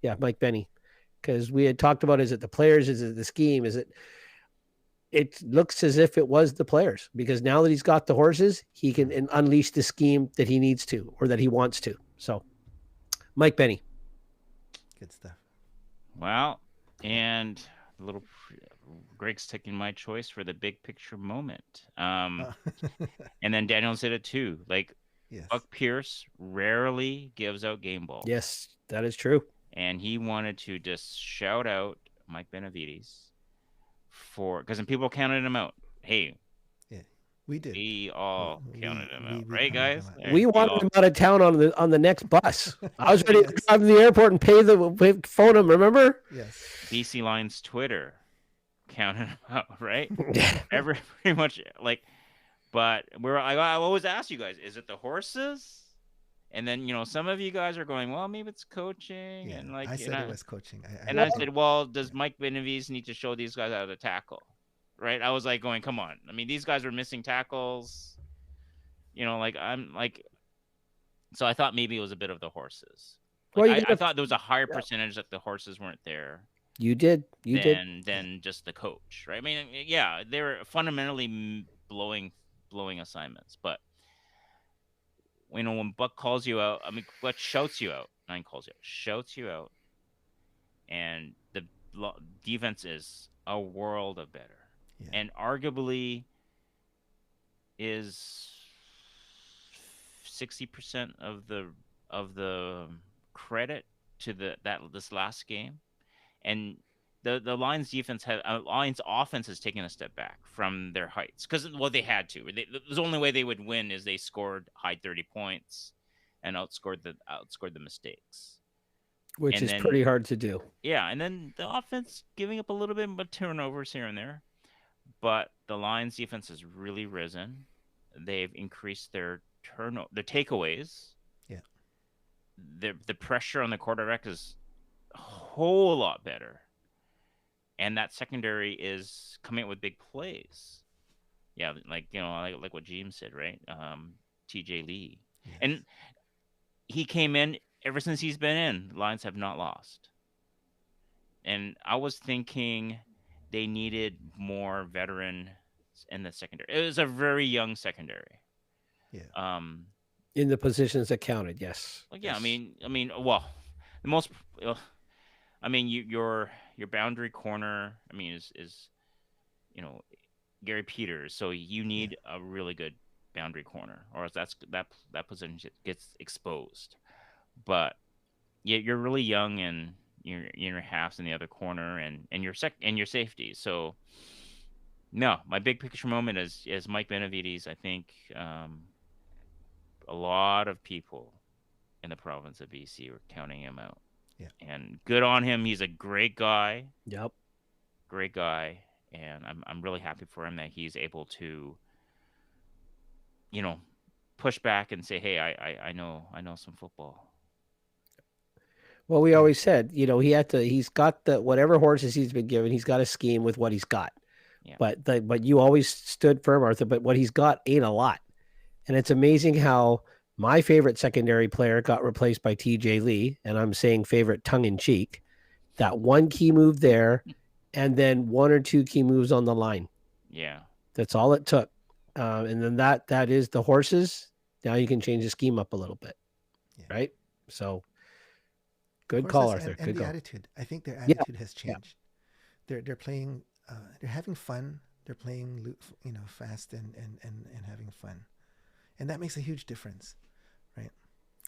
Yeah, Mike Benny, because we had talked about, is it the players, is it the scheme, is it? It looks as if it was the players, because now that he's got the horses, he can unleash the scheme that he needs to or that he wants to. So, Mike Benny. Good stuff. Well, and Greg's taking my choice for the big picture moment. And then Daniel said it too. Like, yes. Buck Pierce rarely gives out game balls. Yes, that is true. And he wanted to just shout out Mike Benavides because people counted him out. Hey, yeah, we did. We all counted him out, we right, guys? We wanted him out of town on the next bus. I was ready to drive to the airport and phone him. Remember? Yes. BC Lions Twitter counted him out, right? Pretty much like, but I always ask you guys, is it the horses? And then some of you guys are going, well, maybe it's coaching, yeah, and like I said it was coaching. I said, well, does Mike Benavides need to show these guys how to tackle? Right? I was like going, come on. I mean, these guys were missing tackles. So I thought maybe it was a bit of the horses. Like, I thought there was a higher percentage that the horses weren't there. You did. Than just the coach, right? I mean, yeah, they were fundamentally blowing assignments, but when Buck calls you out, I mean, Buck shouts you out. Shouts you out, and the defense is a world of better. Yeah. And arguably is 60% of the credit to this last game. And the Lions defense Lions offense has taken a step back from their heights because they had to. The only way they would win is they scored high 30 points and outscored the mistakes, which is pretty hard to do. Yeah, and then the offense giving up a little bit of turnovers here and there, but the Lions defense has really risen. They've increased their takeaways. Yeah, the pressure on the quarterback is a whole lot better, and that secondary is coming up with big plays. Yeah, like what James said, right? TJ Lee, yes. And he came in. Ever since he's been in, the Lions have not lost. And I was thinking they needed more veteran in the secondary. It was a very young secondary. Yeah. In the positions that counted, yes. Well, yeah, yes. I mean, well, the most. I mean, your boundary corner. I mean, is Gary Peters. So you need a really good boundary corner, or else that position gets exposed. But you're really young, and your halves in the other corner, and your safety. So no, my big picture moment is Mike Benavides. I think a lot of people in the province of BC were counting him out. Yeah. And good on him. He's a great guy. Yep. Great guy, and I'm really happy for him that he's able to push back and say, hey, I know some football. Well, we always said, he's got whatever horses he's been given, he's got a scheme with what he's got. Yeah. But you always stood firm, Arthur, but what he's got ain't a lot. And it's amazing how my favorite secondary player got replaced by TJ Lee, and I'm saying favorite tongue in cheek. That one key move there, and then one or two key moves on the line. Yeah. That's all it took. And then that is the horses. Now you can change the scheme up a little bit. Yeah. Right? So good call, Arthur. And good the call. attitude. I think their attitude has changed. Yeah. They're playing. They're having fun. They're playing, fast and having fun, and that makes a huge difference, right?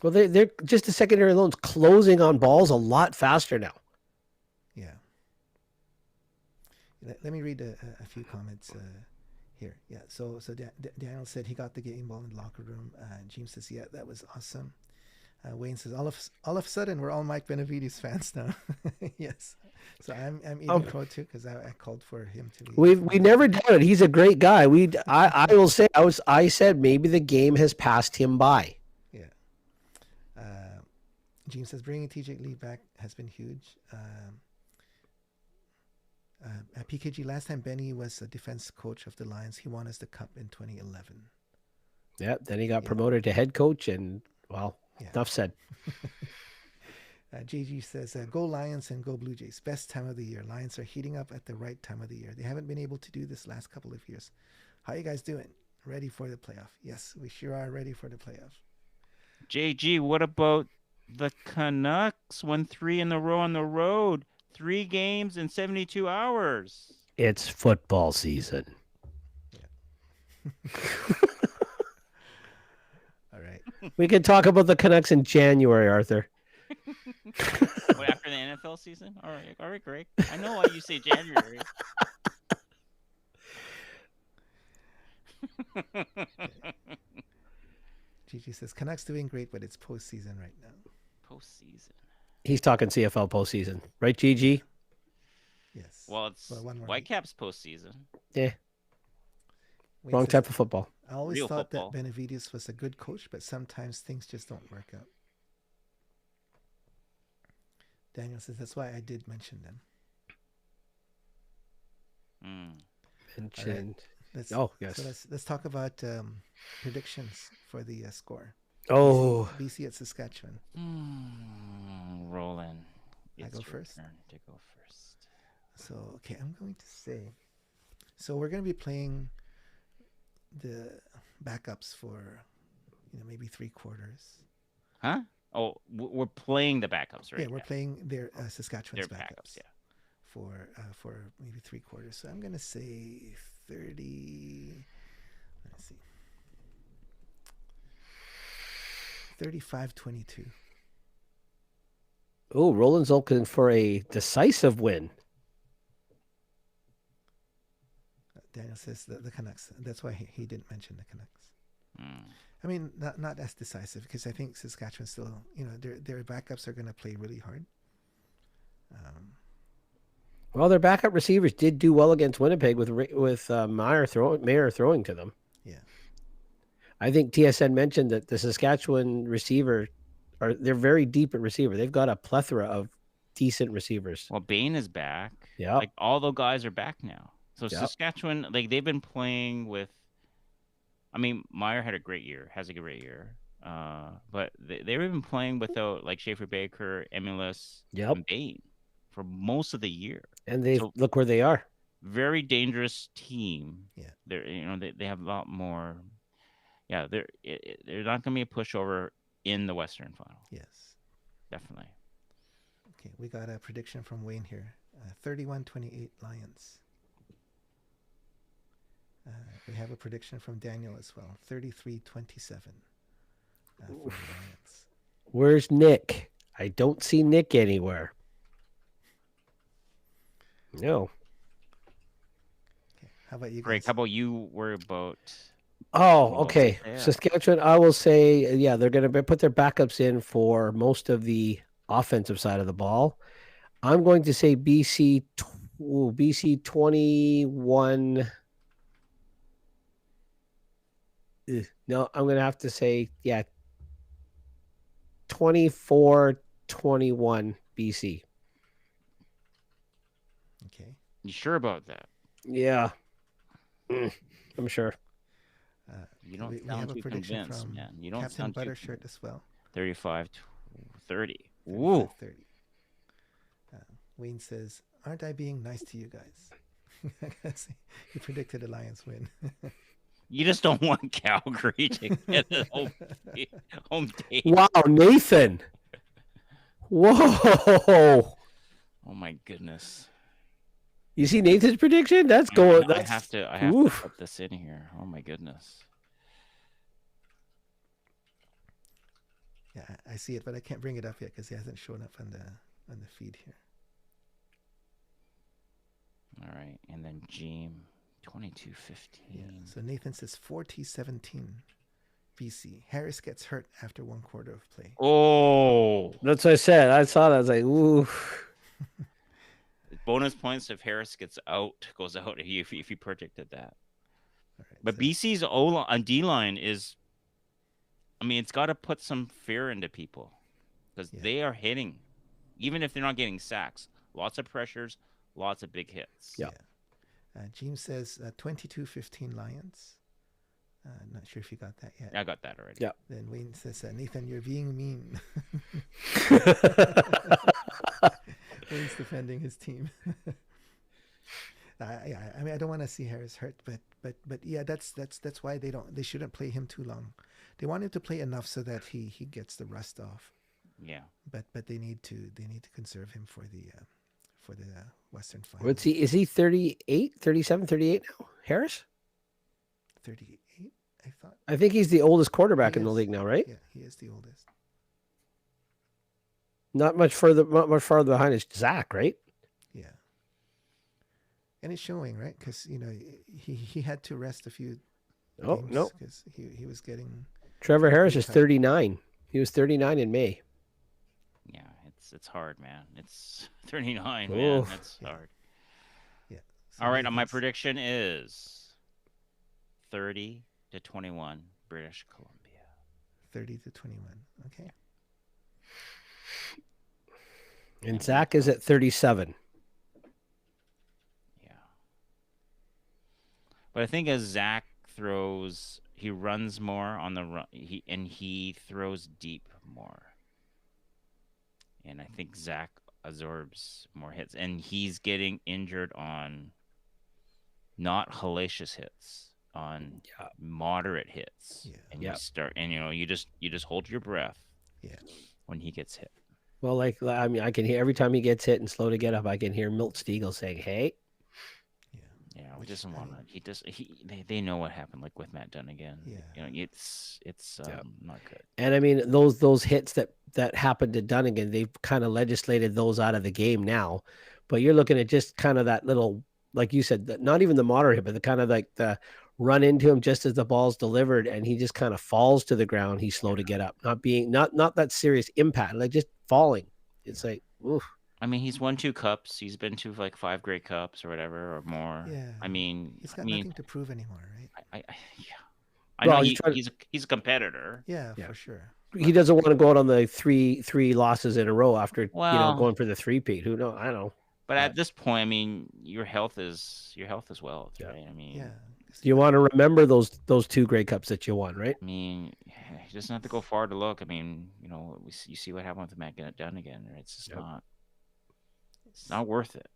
Well, they're just the secondary loans closing on balls a lot faster now. Yeah. Let me read a few comments here. Yeah. So Daniel said he got the game ball in the locker room. James says, yeah, that was awesome. Wayne says, all of a sudden, we're all Mike Benavides fans now. Yes. So I'm eating Um, crow too because I called for him to be. we never doubted. He's a great guy. I will say I said maybe the game has passed him by. Yeah. Uh, James says bringing TJ Lee back has been huge. At PKG, last time Benny was a defense coach of the Lions, he won us the cup in 2011. Yeah. Then he got Yeah. promoted to head coach, and well, Yeah. enough said. JG says, go Lions and go Blue Jays. Best time of the year. Lions are heating up at the right time of the year. They haven't been able to do this last couple of years. How you guys doing? Ready for the playoff? Yes, we sure are ready for the playoff. JG, what about the Canucks? Won 3 in a row on the road. 3 games in 72 hours. It's football season. Yeah. All right. We can talk about the Canucks in January, Arthur. What, after the NFL season? All right, Greg. I know why you say January. Gigi says Canucks doing great, but it's postseason right now. Postseason. He's talking CFL postseason, right, GG? Yes. Well, it's one more Whitecaps postseason. Yeah. Wayne Wrong says, type of football. I always Real thought football. that Benavides was a good coach, but sometimes things just don't work out. Daniel says that's why I did mention them. Mentioned. Let's, yes. So let's talk about predictions for the score. Oh, BC at Saskatchewan. Roland. I It's go your first? turn to go first. So, okay, I'm going to say. So we're going to be playing the backups for, maybe 3 quarters. Huh? Oh, we're playing the backups, right? Yeah, we're playing their Saskatchewan's Their backups. yeah. For maybe 3 quarters. So I'm going to say 30. Let's see. 35-22. oh, Roland's looking for a decisive win. Daniel says the Canucks. That's why he didn't mention the Canucks. I mean, not as decisive because I think Saskatchewan still, their backups are going to play really hard. Well, their backup receivers did do well against Winnipeg with Mayer throwing to them. Yeah. I think TSN mentioned that the Saskatchewan receiver they're very deep at receiver. They've got a plethora of decent receivers. Well, Bain is back. Yeah. Like all the guys are back now. So Yep. Saskatchewan, like they've been playing with. I mean, Meyer has a great year. But they've been playing without like Schaefer Baker, Emilus, and Bain for most of the year. And look where they are. Very dangerous team. Yeah. They have a lot more. Yeah, they're not going to be a pushover in the Western Final. Yes. Definitely. Okay, we got a prediction from Wayne here. 31-28 Lions. We have a prediction from Daniel as well. 33-27 for the Lions. Where's Nick? I don't see Nick anywhere. No. Okay, how about you guys? Greg, how about you? Worry about. Oh, okay. Yeah. Saskatchewan, I will say, yeah, they're going to put their backups in for most of the offensive side of the ball. I'm going to say BC 21. No, I'm going to have to say, 24-21 BC. Okay. You sure about that? Yeah. I'm sure. You don't we sound have a too prediction convinced, from man. You don't Captain sound Buttershirt as well. 35-30. 35-30. Wayne says, aren't I being nice to you guys? He predicted a Lions win. You just don't want Calgary to get a home date. Wow, Nathan. Whoa. Oh my goodness. You see Nathan's prediction? That's going. I have to put this in here. Oh my goodness. Yeah, I see it, but I can't bring it up yet because he hasn't shown up on the feed here. All right, and then Jeem, 22-15. Yeah. So Nathan says 40-17 BC. Harris gets hurt after 1 quarter of play. Oh, that's what I said. I saw that. I was like, ooh. bonus points if Harris goes out if you predicted that. All right. But So BC's on D line is, I mean, it's got to put some fear into people because Yeah. they are hitting, even if they're not getting sacks. Lots of pressures, lots of big hits. Yeah. James says 22-15 Lions. Not sure if you got that yet. I got that already. Yeah. Then Wayne says, Nathan, you're being mean. Wayne's defending his team. I mean, I don't want to see Harris hurt, but yeah, that's why they shouldn't play him too long. They want him to play enough so that he gets the rust off. Yeah. But they need to conserve him for the Western Final. What's he? Is he 38, 37, 38 now? Harris? 38, I thought. I think he's the oldest quarterback He in the is. league now, right? Yeah, he is the oldest. Not much farther behind is Zach, right? Yeah. And it's showing, right? Because he had to rest a few Oh, games no. because he was getting. Trevor Harris is tired. 39. He was 39 in May. Yeah, it's hard, man. It's 39, man. Oof. That's Yeah. hard. Yeah. So All right, my Nathan's- prediction is 30-21 British Columbia. 30-21. Okay. And Zach is at 37. Yeah. But I think as Zach throws, he runs more on the run. He throws deep more. And I think Zach absorbs more hits, and he's getting injured on not hellacious hits, on moderate hits. Yeah. And Yeah. you start, and you just hold your breath. Yeah. When he gets hit. Well, I mean, I can hear every time he gets hit and slow to get up, I can hear Milt Stiegel saying, "Hey." Yeah, Which, he doesn't I want to. mean- They know what happened, like with Matt Dunnigan. Yeah. It's not good. And I mean, those hits that happened to Dunnigan, they've kind of legislated those out of the game now. But you're looking at just kind of that little, like you said, not even the moderate hit, but the kind of like the run into him just as the ball's delivered, and he just kind of falls to the ground. He's slow to get up, not that serious impact, like just falling. It's like, oof. I mean, he's won 2 cups. He's been to like 5 Grey Cups or whatever or more. Yeah. I mean, He's got nothing to prove anymore, right? I Well, know he's a competitor. Yeah, Yeah. for sure. He doesn't want to go out on the three losses in a row after Well- going for the three-peat. Who knows? I don't know. But at this point, I mean, your health is wealth, Yeah. right? I mean, Yeah. You want to remember those 2 Grey Cups that you won, right? I mean, he doesn't have to go far to look. I mean, you see what happened with Matt Dunnigan. Right? It's just Yep. it's not worth it.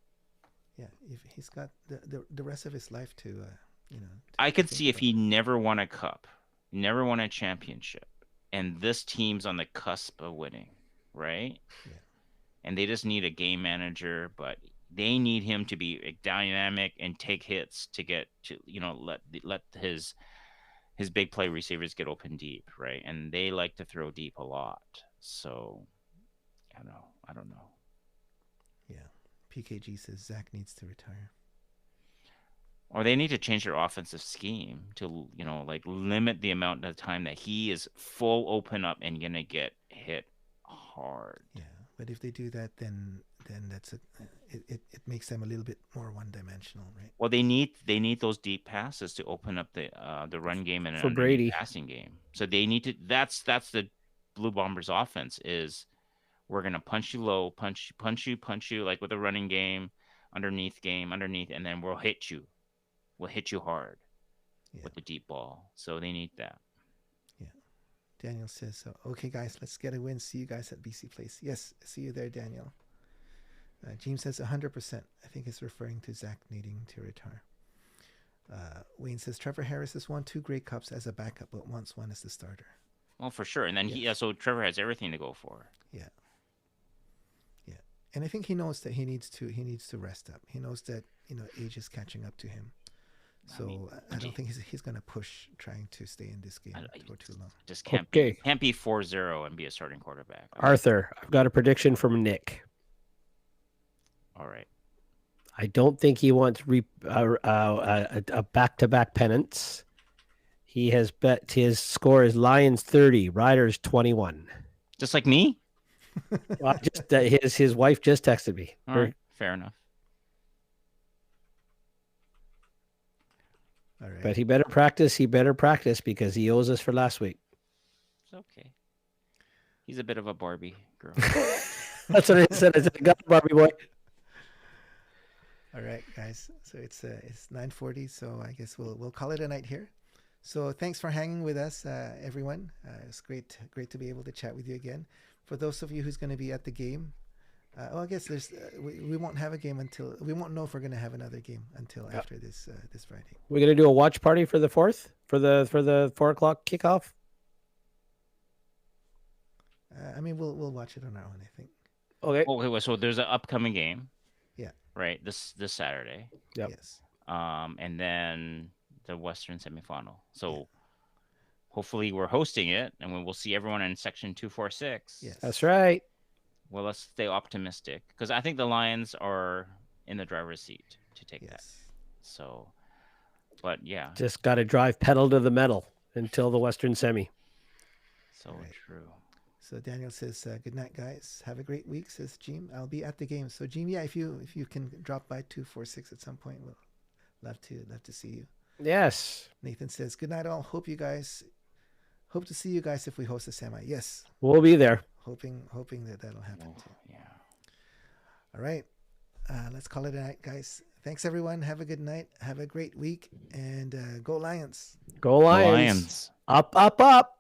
Yeah. If he's got the rest of his life to I could think see if about. he never won a cup, never won a championship, and this team's on the cusp of winning, right? Yeah. And they just need a game manager, but they need him to be dynamic and take hits to get to let his big play receivers get open deep, right? And they like to throw deep a lot. So I don't know. Yeah. PKG says Zach needs to retire. Or they need to change their offensive scheme to, like limit the amount of time that he is full open up and gonna get hit hard. Yeah. But if they do that, then that's it makes them a little bit more one-dimensional, right? Well, they need those deep passes to open up the run game and For an Brady. underneath passing game. So they need to. That's the Blue Bombers' offense is we're gonna punch you low, punch you like with a running game, underneath, and then we'll hit you. We'll hit you hard with the deep ball. So they need that. Daniel says, okay, guys, let's get a win. See you guys at BC Place. Yes, see you there, Daniel. James says 100%. I think he's referring to Zach needing to retire. Wayne says, Trevor Harris has won 2 Grey Cups as a backup, but wants one as the starter. Well, for sure. And then so Trevor has everything to go for. Yeah. And I think he knows that he needs to rest up. He knows that, age is catching up to him. So I don't think he's going to push trying to stay in this game for too long. Just can't Okay. be 4-0 and be a starting quarterback. Arthur, I've got a prediction from Nick. All right. I don't think he wants a back-to-back pennants. He has bet his score is Lions 30, Riders 21. Just like me? His wife just texted me. All right. Fair enough. All right. But he better practice. He better practice because he owes us for last week. It's okay. He's a bit of a Barbie girl. That's what I said. I said, I got the Barbie boy. All right, guys. So it's 9:40. So I guess we'll call it a night here. So thanks for hanging with us, everyone. It's great to be able to chat with you again. For those of you who's going to be at the game, I guess there's we won't have a game until we won't know if we're going to have another game until after this Friday. We're gonna do a watch party for the 4th for the 4:00 kickoff. I mean, we'll watch it on our own, I think. Okay. Okay, so there's an upcoming game. Yeah. Right. This Saturday. Yep. Yes. And then the Western semifinal. So hopefully we're hosting it, and we'll see everyone in section 246. Yes. That's right. Well, let's stay optimistic because I think the Lions are in the driver's seat to take that. Yes. So, but yeah, Just got to drive pedal to the metal until the Western semi. so Right. true. So Daniel says, "Good night, guys. Have a great week." Says Jim. I'll be at the game. So Jim, yeah, if you can drop by 246 at some point, we'll love to see you. Yes. Nathan says, "Good night, all. Hope to see you guys if we host a semi." Yes, We'll be there. hoping that'll happen too. Yeah. All right, let's call it a night, guys. Thanks everyone. Have a good night. Have a great week, and go Lions. Go Lions. Lions. Up, up, up.